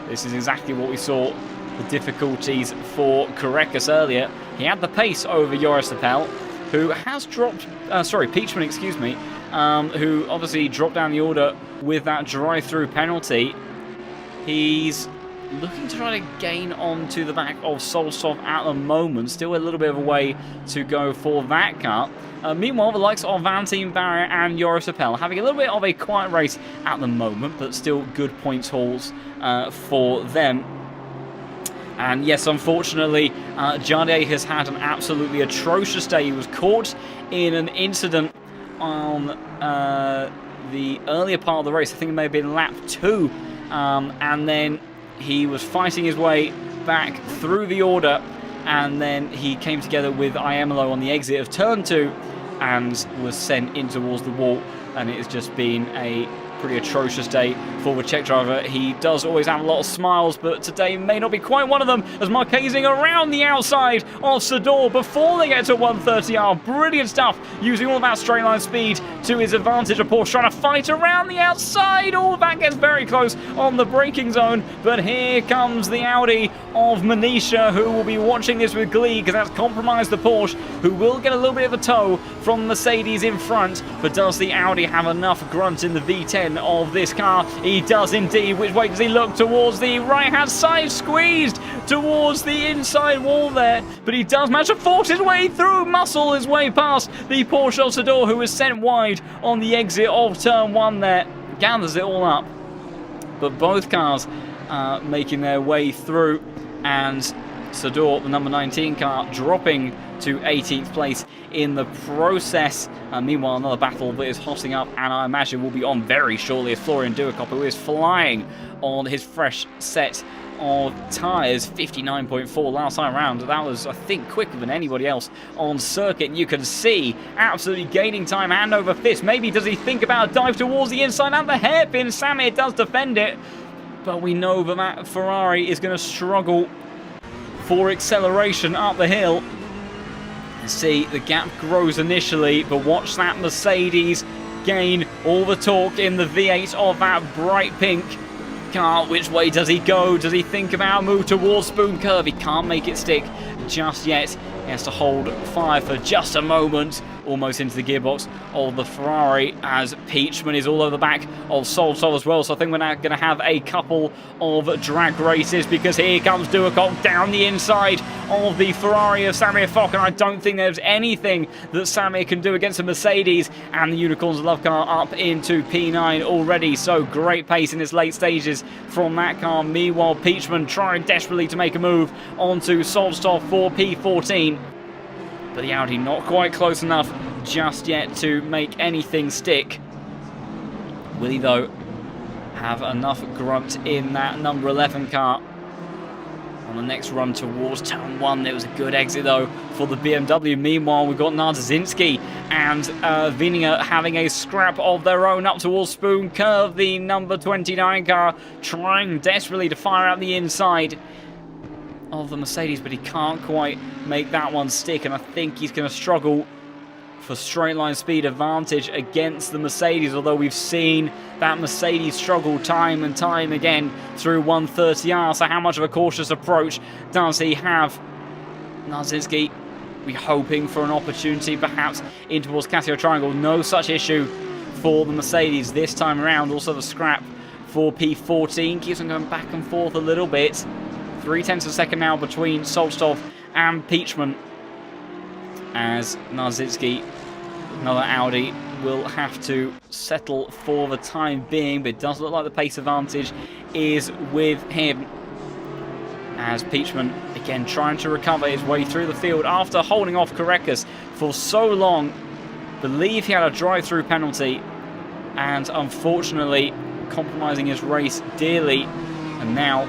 This is exactly what we saw the difficulties for Korekis earlier. He had the pace over Joris Appel, who has dropped, Peachman, excuse me, who obviously dropped down the order with that drive-through penalty. He's looking to try to gain onto the back of Solstov at the moment. Still a little bit of a way to go for that car. Meanwhile, the likes of Valentin Barrier and Joris Appel having a little bit of a quiet race at the moment, but still good points hauls for them. And yes, unfortunately, Jardier has had an absolutely atrocious day. He was caught in an incident on the earlier part of the race. I think it may have been lap 2. And then he was fighting his way back through the order. And then he came together with Iemolo on the exit of turn 2 and was sent in towards the wall. And it has just been a pretty atrocious day for the Czech driver. He does always have a lot of smiles, but today may not be quite one of them, as Marquezing around the outside of Sador before they get to 130R. Brilliant stuff, using all that straight line speed to his advantage. Of course, trying to fight around the outside. All that gets very close on the braking zone, but here comes the Audi of Manisha, who will be watching this with glee, because that's compromised the Porsche, who will get a little bit of a tow from Mercedes in front. But does the Audi have enough grunt in the V10 of this car? He does indeed. Which way does he look? Towards the right hand side, squeezed towards the inside wall there, but he does manage to force his way through, muscle his way past the Porsche of Sador, who was sent wide on the exit of turn 1 there. Gathers it all up, but both cars making their way through, and Sador, the number 19 car, dropping to 18th place in the process. Meanwhile, another battle that is hotting up, and I imagine will be on very shortly, as Florian Duakop, who is flying on his fresh set of tyres, 59.4 last time round. That was, I think, quicker than anybody else on circuit. You can see absolutely gaining time, hand over fist. Maybe does he think about a dive towards the inside and the hairpin? Samir does defend it, but we know that Ferrari is going to struggle for acceleration up the hill. See, the gap grows initially, but watch that Mercedes gain all the torque in the V8 of that bright pink car. Which way does he go? Does he think about a move towards Spoon Curve? He can't make it stick just yet. He has to hold fire for just a moment, almost into the gearbox of the Ferrari, as Peachman is all over the back of Soltov as well. So I think we're now going to have a couple of drag races, because here comes Duakop down the inside of the Ferrari of Samir Fock, and I don't think there's anything that Samir can do against a Mercedes, and the Unicorns of Love car up into P9 already. So great pace in its late stages from that car. Meanwhile, Peachman trying desperately to make a move onto Solstov for P14. But the Audi not quite close enough just yet to make anything stick. Will he, though, have enough grunt in that number 11 car? on the next run towards turn 1. There was a good exit though for the BMW. Meanwhile, we've got Narzinski and Vininger having a scrap of their own up towards Spoon Curve. The number 29 car trying desperately to fire out the inside of the Mercedes, but he can't quite make that one stick, and I think he's going to struggle for straight line speed advantage against the Mercedes, although we've seen that Mercedes struggle time and time again through 130R. So how much of a cautious approach does he have? Narzinski, we're hoping for an opportunity perhaps in towards Casio Triangle. No such issue for the Mercedes this time around. Also the scrap for P14 keeps on going back and forth a little bit. 0.3 of a second now between Solstov and Peachman, as Narzinski, another Audi, will have to settle for the time being, but it does look like the pace advantage is with him, as Peachman again trying to recover his way through the field after holding off Korekis for so long. Believe he had a drive-through penalty and unfortunately compromising his race dearly, and now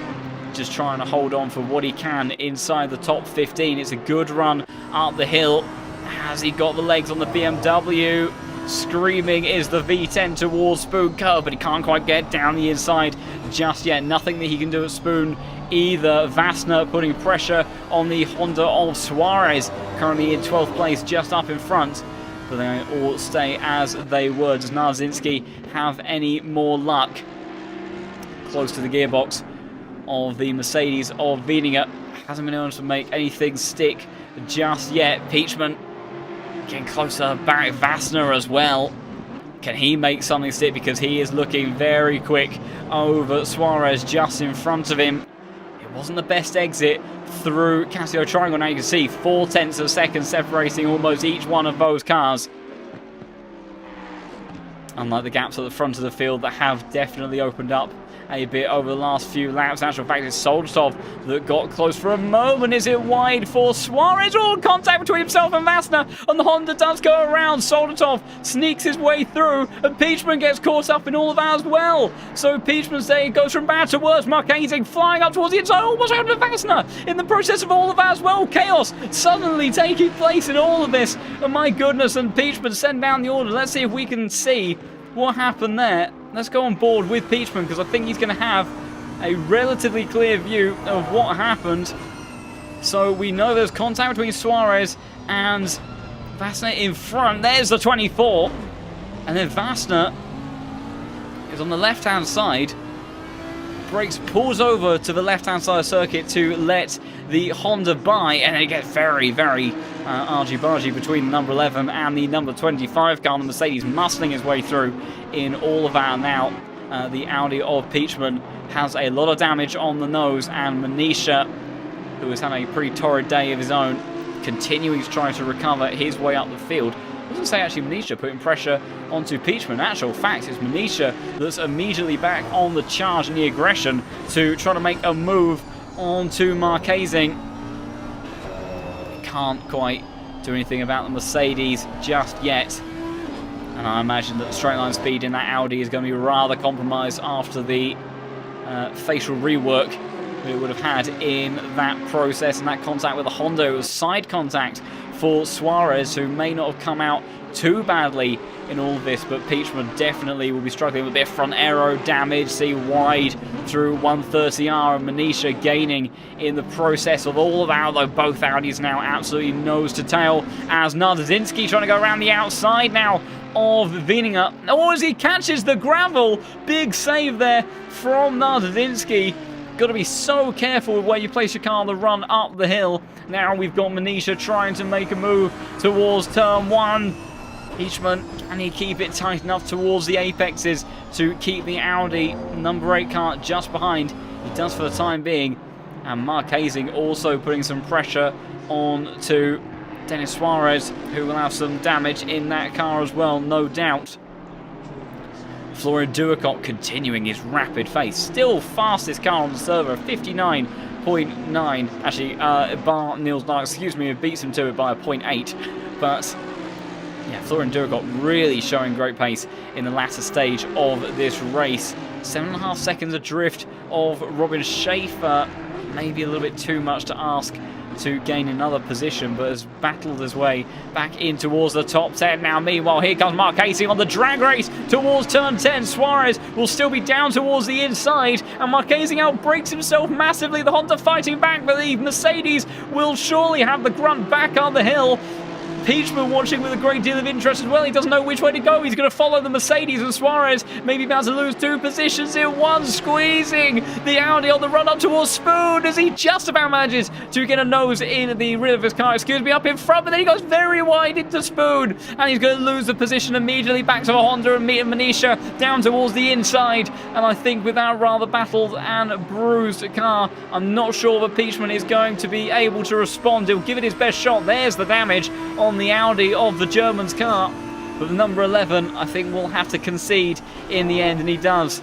just trying to hold on for what he can inside the top 15. It's a good run up the hill. Has he got the legs on the BMW? Screaming is the V10 towards Spoon Curve, but he can't quite get down the inside just yet. Nothing that he can do at Spoon either. Vassner putting pressure on the Honda of Suarez, currently in 12th place, just up in front. But they all stay as they were. Does Narzinski have any more luck? Close to the gearbox of the Mercedes of Vininger. Hasn't been able to make anything stick just yet. Peachman getting closer back. Vassner as well. Can he make something stick? Because he is looking very quick over Suarez just in front of him. It wasn't the best exit through Casio Triangle. Now you can see 0.4 of a second separating almost each one of those cars. Unlike the gaps at the front of the field that have definitely opened up a bit over the last few laps. In actual fact, it's Solstov that got close for a moment. Is it wide for Suarez? Oh, contact between himself and Vassner, and the Honda does go around. Soldatov sneaks his way through, and Peachman gets caught up in all of that as well. So Peachman's day goes from bad to worse. Marquezing flying up towards the inside, almost out of Vassner in the process of all of that as well. Chaos suddenly taking place in all of this. And my goodness, and Peachman send down the order. Let's see if we can see what happened there. Let's go on board with Peachman, because I think he's going to have a relatively clear view of what happened. So we know there's contact between Suarez and Vassner in front. There's the 24. And then Vassner is on the left-hand side. Brakes, pulls over to the left-hand side of the circuit to let the Honda by, and it gets very, very argy-bargy between the number 11 and the number 25 car. The Mercedes muscling his way through in all of that. Now the Audi of Peachman has a lot of damage on the nose, and Manisha, who has had a pretty torrid day of his own, continuing to try to recover his way up the field. I wasn't say actually Manisha putting pressure onto Peachman. In actual fact, it's Manisha that's immediately back on the charge and the aggression to try to make a move onto Marquezing. Can't quite do anything about the Mercedes just yet. And I imagine that the straight line speed in that Audi is going to be rather compromised after the facial rework we would have had in that process, and that contact with the Honda. It was side contact for Suarez, who may not have come out too badly in all of this, but Peachman definitely will be struggling with a bit of front aero damage. See wide through 130R, and Manisha gaining in the process of all of that, although both Audis now absolutely nose to tail, as Narzinski trying to go around the outside now of Vininger. Oh, as he catches the gravel. Big save there from Narzinski. Got to be so careful with where you place your car on the run up the hill. Now we've got Manisha trying to make a move towards turn 1. Peachman, can he keep it tight enough towards the apexes to keep the Audi number 8 car just behind? He does for the time being. And Marquezing also putting some pressure on to Dennis Suarez, who will have some damage in that car as well, no doubt. Florian Duacot continuing his rapid pace. Still fastest car on the server, 59.9. Actually, Bar Niels Dark, excuse me, beats him to it by a 0.8. But Yeah, Florian Durgot really showing great pace in the latter stage of this race. 7.5 seconds adrift of Robin Schaefer. Maybe a little bit too much to ask to gain another position, but has battled his way back in towards the top 10 now. Meanwhile, here comes Marchese on the drag race towards turn 10. Suarez will still be down towards the inside, and Marchese outbreaks himself massively. The Honda fighting back, but the Mercedes will surely have the grunt back on the hill. Peachman watching with a great deal of interest as well. He doesn't know which way to go. He's going to follow the Mercedes, and Suarez maybe about to lose 2 positions in one, squeezing the Audi on the run up towards Spoon as he just about manages to get a nose in the rear of his car, up in front, but then he goes very wide into Spoon, and he's going to lose the position immediately back to a Honda and Manisha down towards the inside. And I think with that rather battled and bruised car, I'm not sure that Peachman is going to be able to respond. He'll give it his best shot. There's the damage on the Audi of the German's car, but the number 11 I think will have to concede in the end, and he does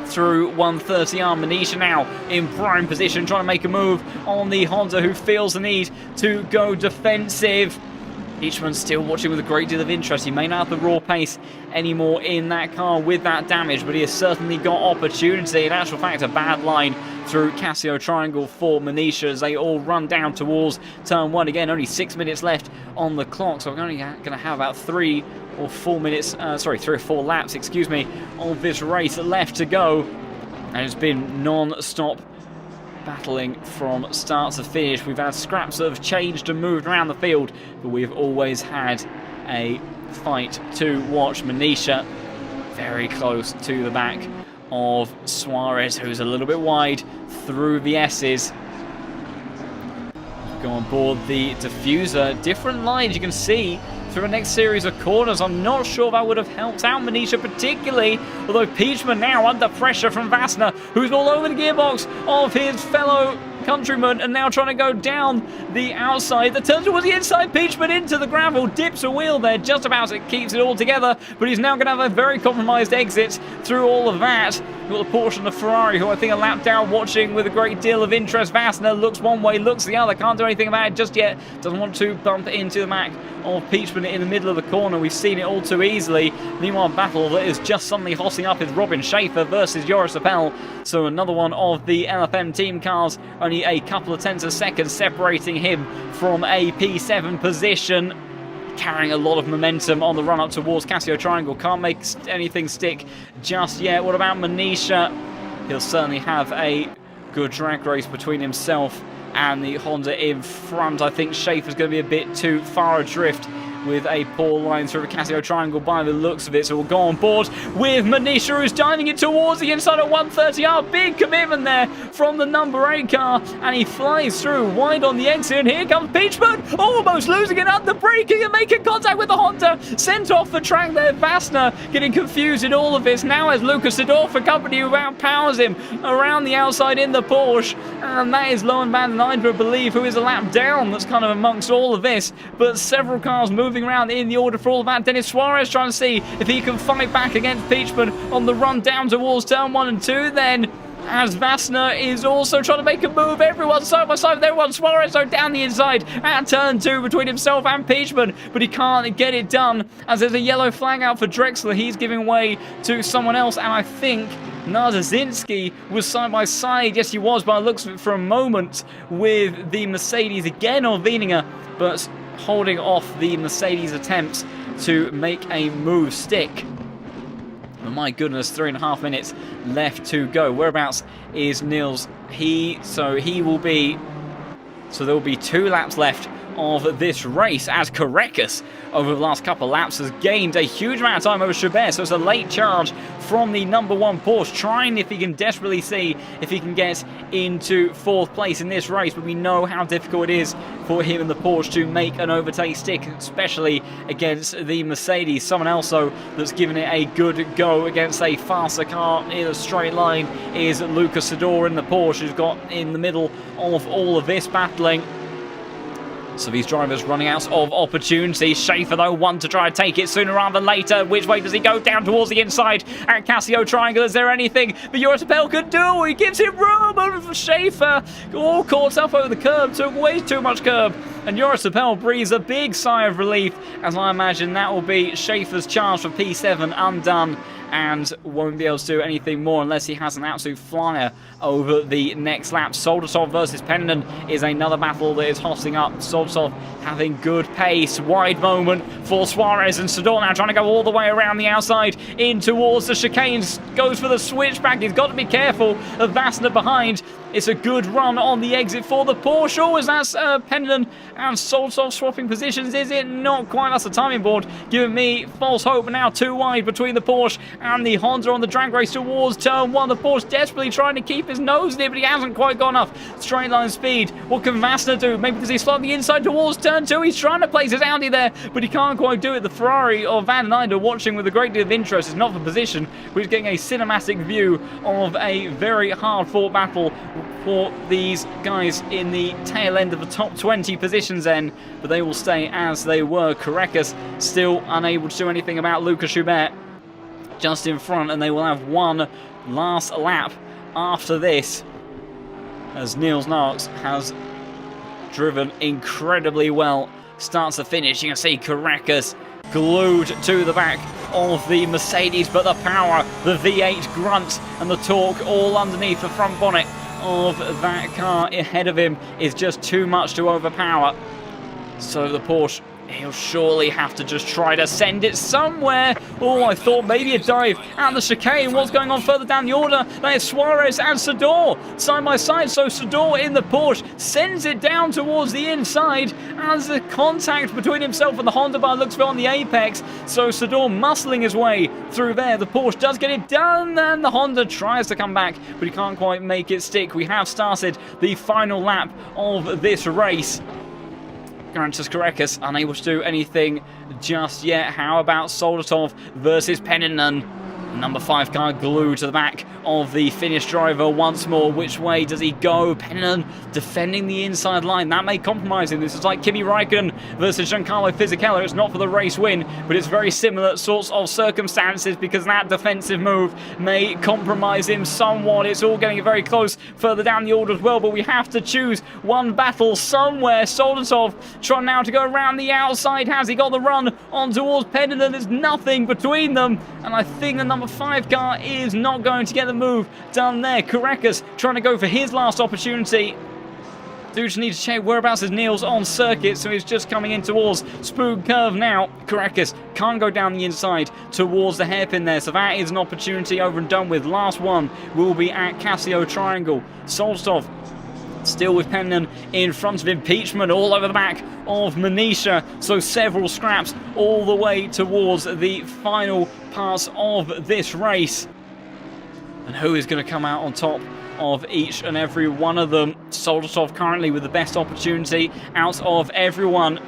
through 130R. Manisha now in prime position, trying to make a move on the Honda, who feels the need to go defensive. Peachman still watching with a great deal of interest. He may not have the raw pace anymore in that car with that damage, but he has certainly got opportunity. In actual fact, a bad line through Casio Triangle for Manisha as they all run down towards turn 1. Again, only 6 minutes left on the clock, so we're only going to have about 3 or 4 laps, of this race left to go. And it's been non-stop battling from start to finish. We've had scraps that have changed and moved around the field, but we've always had a fight to watch. Manisha very close to the back of Suarez, who's a little bit wide through the S's. Go on board the diffuser. Different lines you can see through the next series of corners. I'm not sure that would have helped out Manisha particularly, although Peachman now under pressure from Vassner, who's all over the gearbox of his fellow countryman, and now trying to go down the outside. The turn towards the inside, Peachman into the gravel, dips a wheel there, just about it keeps it all together, but he's now going to have a very compromised exit through all of that. We've got the Porsche and the Ferrari, who I think are lapped down, watching with a great deal of interest. Vassner looks one way, looks the other, can't do anything about it just yet, doesn't want to bump into the Mac of Peachman in the middle of the corner. We've seen it all too easily. Meanwhile, battle that is just suddenly hotting up is Robin Schaefer versus Joris Appel. So another one of the LFM team cars, only a couple of tenths of seconds separating him from a P7 position. Carrying a lot of momentum on the run up towards Casio Triangle. Can't make anything stick just yet. What about Manisha? He'll certainly have a good drag race between himself and the Honda in front. I think Schaefer's going to be a bit too far adrift with a poor line through the Casio Triangle by the looks of it. So we'll go on board with Manisha, who's diving it towards the inside at 130R. Big commitment there from the number 8 car, and he flies through wide on the exit. And here comes Peachman, almost losing it under braking and making contact with the Honda. Sent off the track there. Vassner getting confused in all of this. Now as Lucas Sador for company, who outpowers him around the outside in the Porsche. And that is Lohan Van Nijver, I believe, who is a lap down that's kind of amongst all of this. But several cars moving around in the order for all of that. Dennis Suarez trying to see if he can fight back against Peachman on the run down towards turn 1 and 2 then, as Vassner is also trying to make a move. Everyone side by side with everyone. Suarez so down the inside at turn 2 between himself and Peachman, but he can't get it done as there's a yellow flag out for Drexler. He's giving way to someone else, and I think Narzazinski was side by side. Yes, he was, by the looks of it, for a moment with the Mercedes again, or Wieninger, but holding off the Mercedes attempts to make a move stick. But my goodness, 3.5 minutes left to go. Whereabouts is Nils? So there will be 2 laps left of this race, as Karekas over the last couple of laps has gained a huge amount of time over Chabert. So it's a late charge from the number 1 Porsche, trying if he can desperately see if he can get into 4th place in this race. But we know how difficult it is for him and the Porsche to make an overtake stick, especially against the Mercedes. Someone else though that's given it a good go against a faster car in a straight line is Lucas Sador in the Porsche, who's got in the middle of all of this battling. So these drivers running out of opportunity. Schaefer, though, one to try and take it sooner rather than later. Which way does he go? Down towards the inside at Casio Triangle. Is there anything but Joris Appel could do? He gives him room over for Schaefer. All caught up over the curb. Took way too much curb And Yorisapel breathes a big sigh of relief, as I imagine that will be Schaefer's charge for P7 undone, and won't be able to do anything more unless he has an absolute flyer over the next lap. Soldatov versus Pendon is another battle that is hotting up. Soldatov having good pace. Wide moment for Suarez, and Sador now trying to go all the way around the outside in towards the chicanes. Goes for the switchback. He's got to be careful of Vassner behind. It's a good run on the exit for the Porsche. Oh, as that's Pendon and Soldatov swapping positions. Is it not quite? That's the timing board giving me false hope. But now too wide between the Porsche and the Honda on the drag race towards turn 1. The Porsche desperately trying to keep his nose in it, but he hasn't quite got enough straight line speed. What can Vassner do? Maybe does he slot the inside towards turn 2? He's trying to place his Audi there, but he can't quite do it. The Ferrari of Van Nyder watching with a great deal of interest. Is not for position, but he's getting a cinematic view of a very hard-fought battle for these guys in the tail end of the top 20 positions then, but they will stay as they were. Korekis still unable to do anything about Lucas Schubert just in front, and they will have one last lap after this, as Niels Narks has driven incredibly well start to finish. You can see Korekis glued to the back of the Mercedes, but the power, the V8 grunt and the torque all underneath the front bonnet of that car ahead of him is just too much to overpower. So the Porsche, he'll surely have to just try to send it somewhere. Oh, I thought maybe a dive at the chicane. What's going on further down the order? That is Suarez and Sador side by side. So Sador in the Porsche sends it down towards the inside as the contact between himself and the Honda bar looks for on the apex. So Sador muscling his way through there. The Porsche does get it done, and the Honda tries to come back, but he can't quite make it stick. We have started the final lap of this race. Garantis Korekis unable to do anything just yet. How about Soldatov versus Peninen? Number 5 car glued to the back of the Finnish driver once more. Which way does he go? Peninen defending the inside line. That may compromise him. This is like Kimi Räikkönen versus Giancarlo Fisichella. It's not for the race win, but it's very similar sorts of circumstances, because that defensive move may compromise him somewhat. It's all getting very close further down the order as well, but we have to choose one battle somewhere. Soldatov trying now to go around the outside. Has he got the run on towards Peninen? There's nothing between them, and I think the number 5 car is not going to get the move done there. Korekis trying to go for his last opportunity. Do just need to check whereabouts is Niels on circuit, so he's just coming in towards Spoon Curve now. Korekis can't go down the inside towards the hairpin there, so that is an opportunity over and done with. Last one will be at Casio Triangle. Solstov still with Peninen in front of him. Peachman all over the back of Manisha, so several scraps all the way towards the final parts of this race. And who is going to come out on top of each and every one of them? Soldatov currently with the best opportunity out of everyone,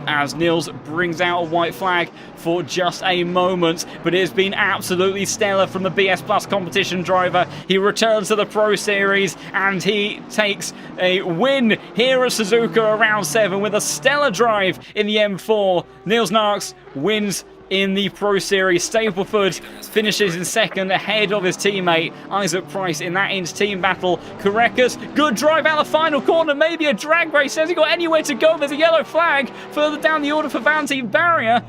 as Niels brings out a white flag for just a moment, but it has been absolutely stellar from the BS Plus competition driver. He returns to the Pro Series and he takes a win here at Suzuka around 7 with a stellar drive in the M4. Niels Narks wins in the Pro Series. Stapleford finishes in second ahead of his teammate Isaac Price in that team battle. Korekis, good drive out the final corner, maybe a drag race. Has he got anywhere to go? There's a yellow flag further down the order for Valentin Barrier,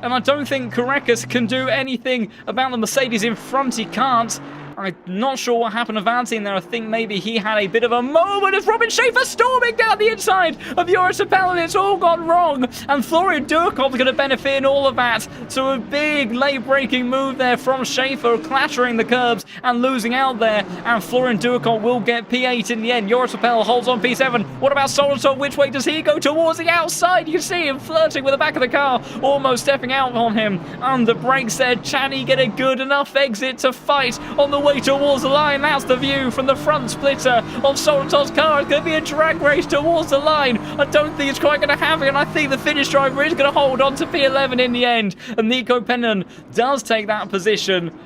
and I don't think Korekis can do anything about the Mercedes in front. He can't. I'm not sure what happened to Valentin there. I think maybe he had a bit of a moment as Robin Schaefer storming down the inside of Yorisapel, and it's all gone wrong. And Florian Durkov's going to benefit in all of that. So a big late-breaking move there from Schaefer, clattering the curbs and losing out there. And Florian Durkov will get P8 in the end. Yorisapel holds on P7. What about Solotov? Which way does he go? Towards the outside. You can see him flirting with the back of the car, almost stepping out on him. Under brakes there. Chani get a good enough exit to fight on the way towards the line. That's the view from the front splitter of Solotov's car. It's going to be a drag race towards the line. I don't think it's quite going to happen, and I think the Finnish driver is going to hold on to P11 in the end. And Nico Peninen does take that position.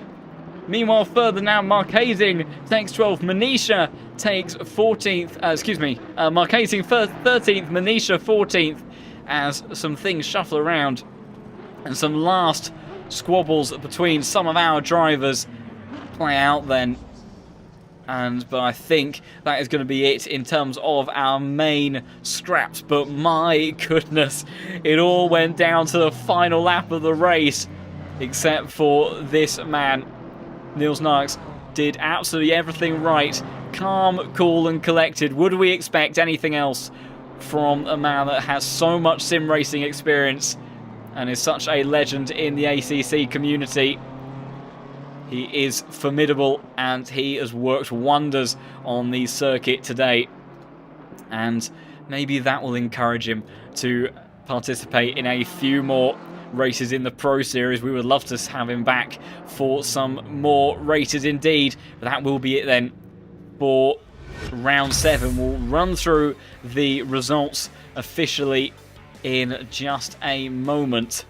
Meanwhile, further now, Marquezing takes 12th. Manisha takes 14th. Marquezing 13th. Manisha 14th. As some things shuffle around and some last squabbles between some of our drivers play out then, But I think that is going to be it in terms of our main scraps. But my goodness, it all went down to the final lap of the race, except for this man. Nils Narks did absolutely everything right. Calm, cool and collected. Would we expect anything else from a man that has so much sim racing experience and is such a legend in the ACC community? He is formidable, and he has worked wonders on the circuit today. And maybe that will encourage him to participate in a few more races in the Pro Series. We would love to have him back for some more races indeed. But that will be it then for round 7. We'll run through the results officially in just a moment.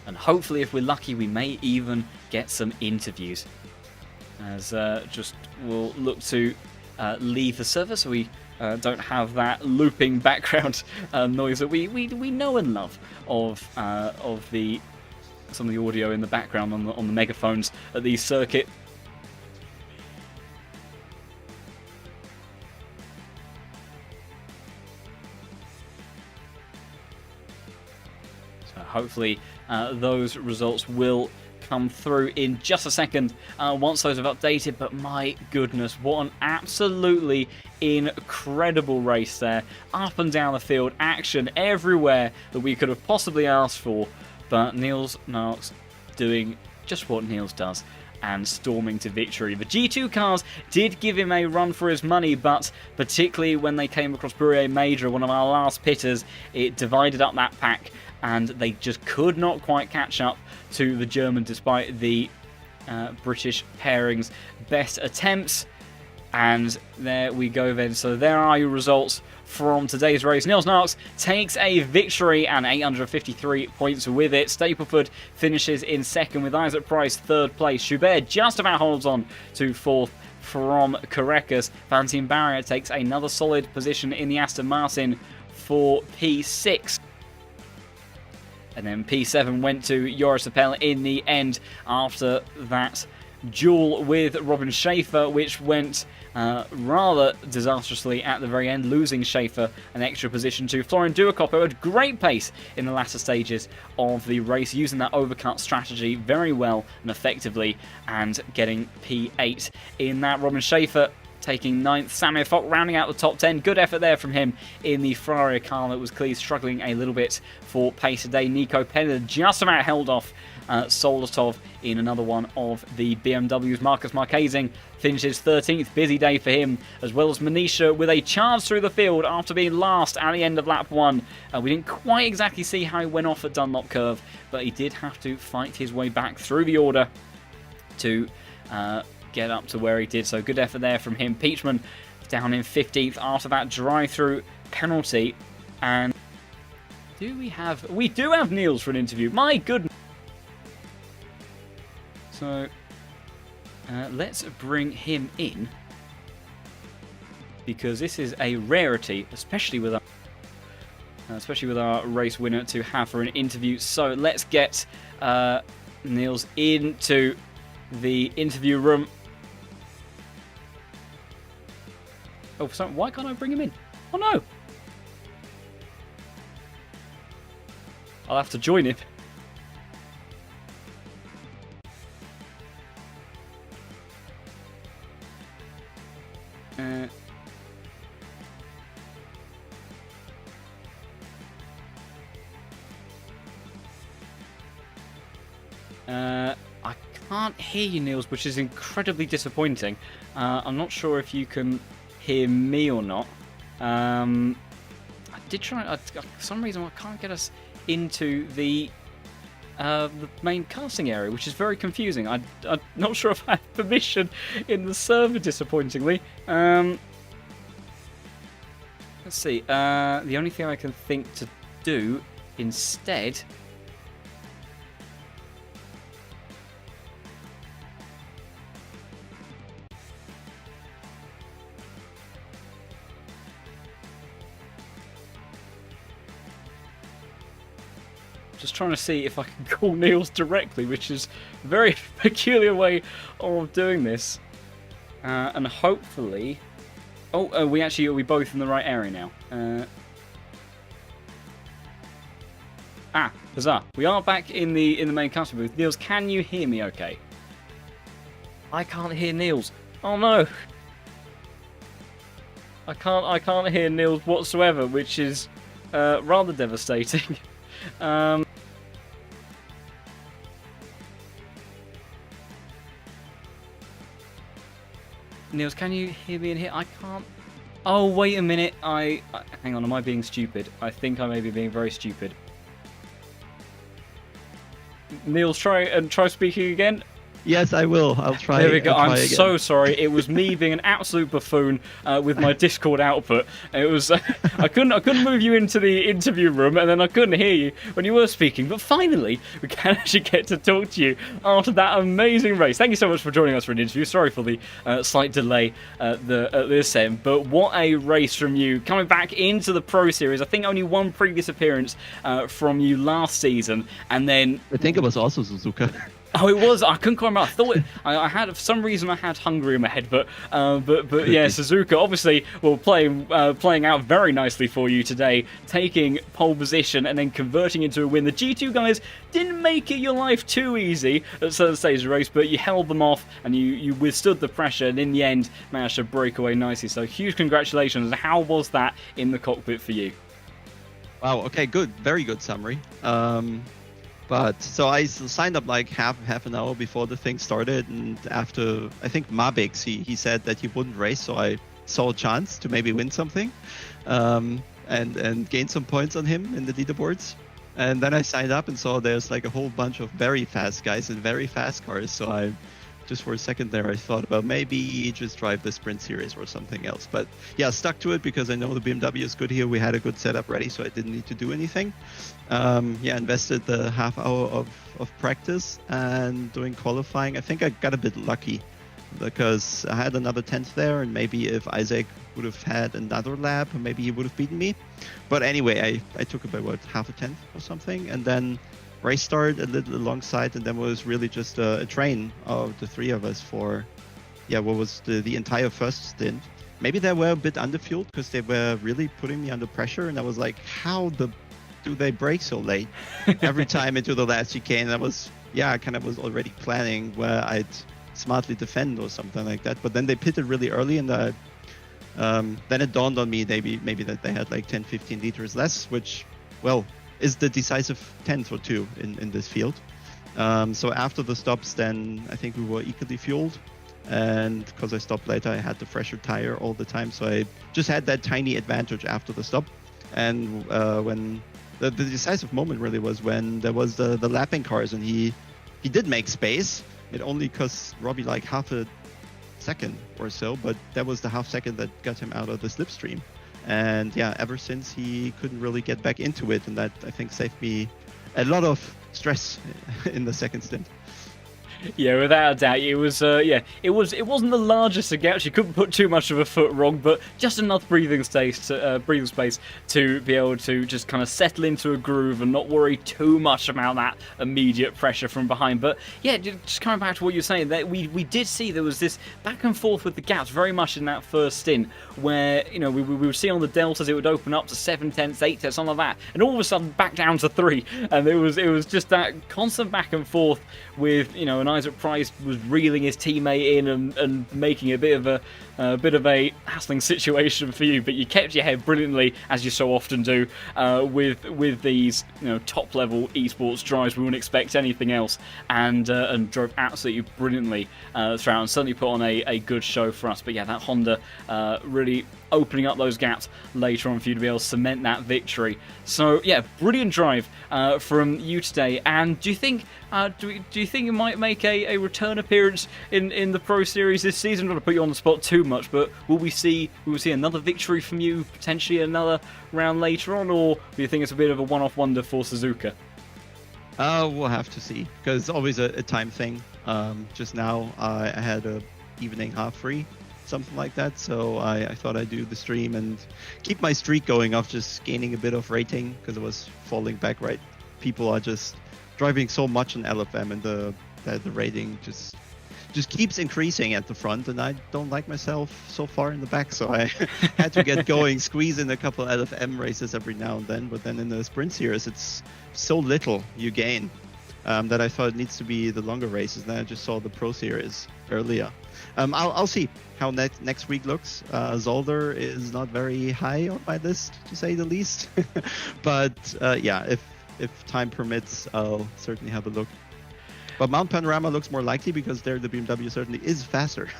And hopefully, if we're lucky, we may even get some interviews. As just we'll look to leave the server so we don't have that looping background noise that we know and love of some of the audio in the background on the megaphones at the circuit. So hopefully those results will come through in just a second once those have updated. But my goodness, what an absolutely incredible race there. Up and down the field, action everywhere that we could have possibly asked for. But Nils Narks doing just what Nils does and storming to victory. The G2 cars did give him a run for his money, but particularly when they came across Bruyere Major, one of our last pitters, it divided up that pack and they just could not quite catch up to the German despite the British pairing's best attempts. And there we go then. So there are your results from today's race. Nils Narks takes a victory and 853 points with it. Stapleford finishes in second with Isaac Price third place. Schubert just about holds on to fourth from Caracas. Valentin Barrier takes another solid position in the Aston Martin for P6. And then P7 went to Joris Appel in the end after that duel with Robin Schaefer, which went rather disastrously at the very end, losing Schaefer an extra position to Florian Duakop, who had great pace in the latter stages of the race, using that overcut strategy very well and effectively, and getting P8 in that. Robin Schaefer taking 9th. Samir Fock rounding out the top 10. Good effort there from him in the Ferrari car that was clearly struggling a little bit for pace today. Nico Penner just about held off Solatov in another one of the BMWs. Marcus Marquezing finishes 13th. Busy day for him, as well as Manisha with a charge through the field after being last at the end of lap 1. We didn't quite exactly see how he went off at Dunlop Curve, but he did have to fight his way back through the order to get up to where he did. So good effort there from him. Peachman down in 15th after that drive-through penalty. And we do have Niels for an interview. My goodness. So let's bring him in, because this is a rarity, especially with our race winner to have for an interview. So let's get Niels into the interview room. Oh, sorry, why can't I bring him in? Oh no! I'll have to join him. I can't hear you, Niels, which is incredibly disappointing. I'm not sure if you can hear me or not. I did try. For some reason, I can't get us into the main casting area, which is very confusing. I'm not sure if I have permission in the server, disappointingly. Let's see. The only thing I can think to do instead... Just trying to see if I can call Niels directly, which is a very peculiar way of doing this. And hopefully... Oh, are we both in the right area now? Huzzah. We are back in the main customer booth. Niels, can you hear me okay? I can't hear Niels. Oh no! I can't hear Niels whatsoever, which is rather devastating. Niels, can you hear me in here? I can't. Oh, wait a minute. Hang on, am I being stupid? I think I may be being very stupid. Niels, try speaking again. Yes, I will. I'll try. There we go. I'm again. so sorry. It was me being an absolute buffoon with my Discord output. It was I couldn't move you into the interview room, and then I couldn't hear you when you were speaking. But finally, we can actually get to talk to you after that amazing race. Thank you so much for joining us for an interview. Sorry for the slight delay at this end, but what a race from you coming back into the Pro Series. I think only one previous appearance from you last season, and then I think it was also Suzuka. Oh, it was. I couldn't quite remember. I thought I had, for some reason, I had Hungary in my head, but yeah, Suzuka obviously playing out very nicely for you today, taking pole position and then converting into a win. The G2 guys didn't make it your life too easy at certain stages of the race, but you held them off and you withstood the pressure, and in the end managed to break away nicely. So huge congratulations. How was that in the cockpit for you? Wow. Okay. Good. Very good summary. But so I signed up like half an hour before the thing started, and after I think Mabix, he said that he wouldn't race, so I saw a chance to maybe win something, and gain some points on him in the leaderboards. And then I signed up and saw there's like a whole bunch of very fast guys in very fast cars. So I just for a second there I thought about maybe just drive the sprint series or something else. But yeah, stuck to it because I know the BMW is good here. We had a good setup ready, so I didn't need to do anything. Yeah, invested the half hour of practice and doing qualifying. I think I got a bit lucky because I had another 10th there, and maybe if Isaac would have had another lap, maybe he would have beaten me. But anyway, I took about what, half a 10th or something, and then race start a little alongside, and then was really just a train of the three of us for, yeah, what was the entire first stint. Maybe they were a bit underfueled because they were really putting me under pressure, and I was like, how do they brake so late every time into the last chicane? I was, yeah, I kind of was already planning where I'd smartly defend or something like that. But then they pitted really early, and then it dawned on me maybe that they had like 10-15 liters less, which, well, is the decisive 10th or 2 in this field. So after the stops, then I think we were equally fueled, and because I stopped later, I had the fresher tire all the time, so I just had that tiny advantage after the stop. And when the decisive moment really was when there was the lapping cars, and he did make space. It only cost Robbie like half a second or so, but that was the half second that got him out of the slipstream. And yeah, ever since he couldn't really get back into it, and that I think saved me a lot of stress in the second stint. Yeah, without a doubt, it was. It wasn't the largest of gaps. You couldn't put too much of a foot wrong, but just enough breathing space to be able to just kind of settle into a groove and not worry too much about that immediate pressure from behind. But yeah, just coming back to what you're saying, that we did see there was this back and forth with the gaps very much in that first stint, where we would see on the deltas it would open up to 7 tenths, 8 tenths, something like that, and all of a sudden back down to 3, and it was just that constant back and forth with and Isaac Price was reeling his teammate in and making a bit of a hassling situation for you, but you kept your head brilliantly, as you so often do, with these top level esports drives. We wouldn't expect anything else, and drove absolutely brilliantly throughout, and certainly put on a good show for us. But yeah, that Honda really opening up those gaps later on for you to be able to cement that victory. So yeah, brilliant drive from you today. And do you think you might make a return appearance in the Pro Series this season? I'm not going to put you on the spot too much, but will we see another victory from you, potentially another round later on, or do you think it's a bit of a one-off wonder for Suzuka? We'll have to see, because it's always a time thing. Just now I had a evening half free, something like that, so I thought I'd do the stream and keep my streak going of just gaining a bit of rating, because it was falling back right people are just driving so much on LFM, and the rating just keeps increasing at the front, and I don't like myself so far in the back, so I had to get going, squeeze in a couple LFM races every now and then. But then in the sprint series, it's so little you gain that I thought it needs to be the longer races. And then I just saw the Pro Series earlier. I'll see how next week looks. Zolder is not very high on my list, to say the least. But yeah, if time permits, I'll certainly have a look. But Mount Panorama looks more likely because there the BMW certainly is faster.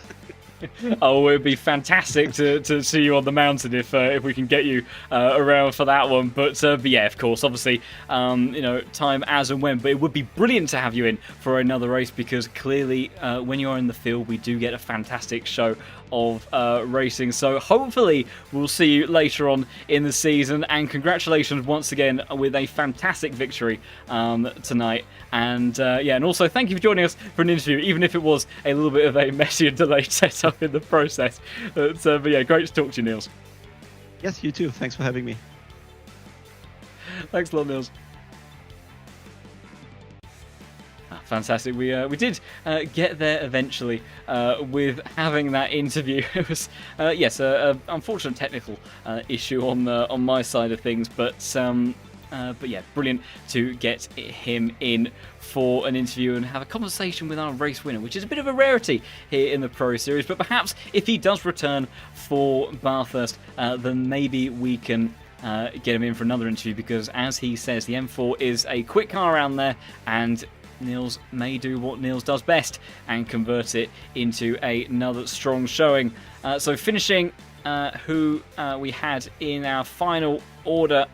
Oh, it would be fantastic to see you on the mountain if we can get you around for that one. But yeah, of course, obviously, time as and when. But it would be brilliant to have you in for another race because clearly, when you're in the field, we do get a fantastic show of racing. So hopefully we'll see you later on in the season. And congratulations once again with a fantastic victory tonight. And yeah, and also thank you for joining us for an interview, even if it was a little bit of a messy and delayed setup in the process. But yeah, great to talk to you, Niels. Yes, you too. Thanks for having me. Thanks a lot, Niels. Fantastic. We did get there eventually with having that interview. It was yes, an unfortunate technical issue on my side of things, but yeah, brilliant to get him in for an interview and have a conversation with our race winner, which is a bit of a rarity here in the Pro Series. But perhaps if he does return for Bathurst, then maybe we can get him in for another interview, because as he says, the M4 is a quick car around there, and Niels may do what Niels does best and convert it into another strong showing. So finishing who we had in our final order.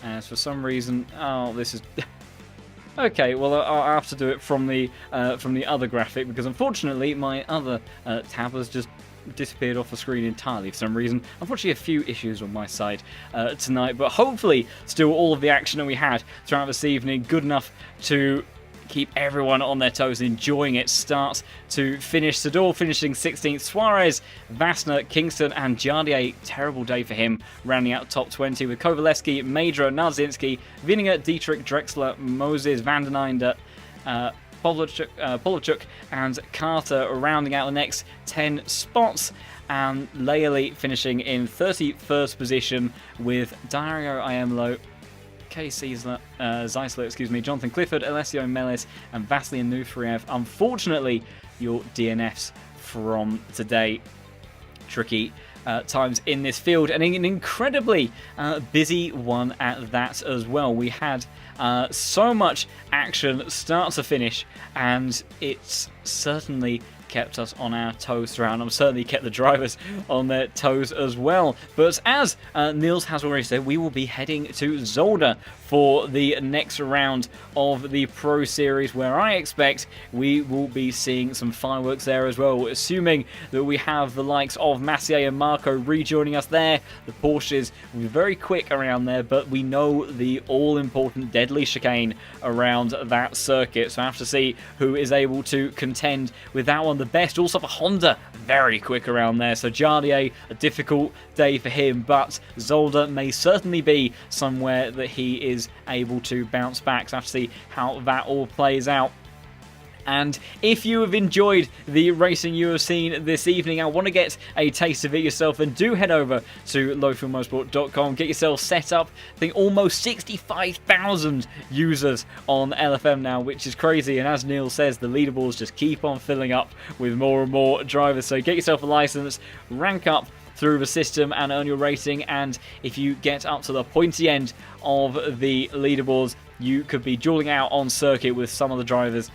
As for some reason, this is okay. Well, I'll have to do it from the other graphic, because unfortunately my other tab has just disappeared off the screen entirely for some reason. Unfortunately, a few issues on my side tonight, but hopefully still all of the action that we had throughout this evening good enough to keep everyone on their toes and enjoying it. Start to finish, Sador finishing 16th, Suarez, Vassner, Kingston and Jardier, terrible day for him, rounding out top 20 with Kovaleski, Madra, Narzinski, Vininger, Dietrich, Drexler, Moses, Van den Einde, Polovchuk and Carter rounding out the next 10 spots, and Laeli finishing in 31st position with Dario Iemlo, K. Zeisler, Jonathan Clifford, Alessio Melis and Vasily Nufriev. Unfortunately, your DNFs from today. Tricky times in this field, and an incredibly busy one at that as well. We had so much action start to finish, and it's certainly kept us on our toes throughout, and I'm certainly kept the drivers on their toes as well. But as Niels has already said, we will be heading to Zolder for the next round of the Pro Series, where I expect we will be seeing some fireworks there as well, assuming that we have the likes of Massier and Marco rejoining us there. The Porsches will be very quick around there, but we know the all-important deadly chicane around that circuit, so I have to see who is able to contend with that one the best. Also for Honda, very quick around there, so Jardier, a difficult day for him, but Zolder may certainly be somewhere that he is able to bounce back, so I have to see how that all plays out. And if you have enjoyed the racing you have seen this evening, I want to get a taste of it yourself, and do head over to lowfieldmotorsport.com, get yourself set up. I think almost 65,000 users on LFM now, which is crazy, and as Neil says, the leaderboards just keep on filling up with more and more drivers, so get yourself a license, rank up through the system and earn your rating, and if you get up to the pointy end of the leaderboards, you could be dueling out on circuit with some of the drivers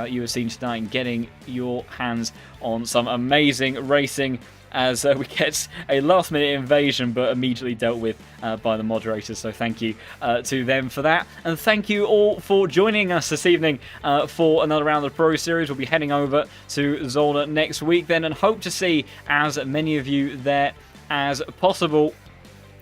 you have seen tonight and getting your hands on some amazing racing, as we get a last minute invasion but immediately dealt with by the moderators, so thank you to them for that, and thank you all for joining us this evening for another round of the Pro Series. We'll be heading over to Zolder next week then, and hope to see as many of you there as possible.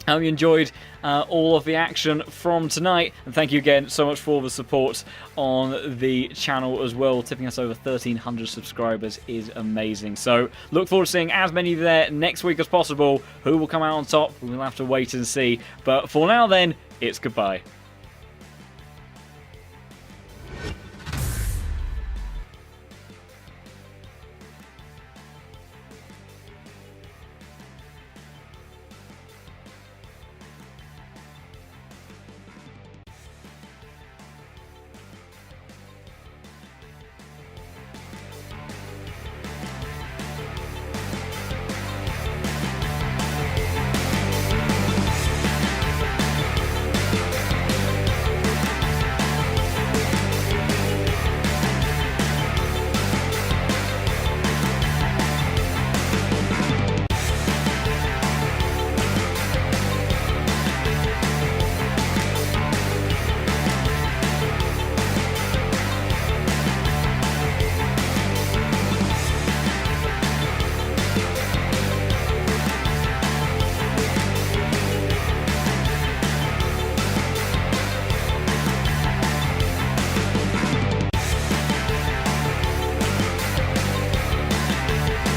I hope you enjoyed all of the action from tonight, and thank you again so much for the support on the channel as well. Tipping us over 1,300 subscribers is amazing. So look forward to seeing as many of you there next week as possible. Who will come out on top? We'll have to wait and see. But for now then, it's goodbye.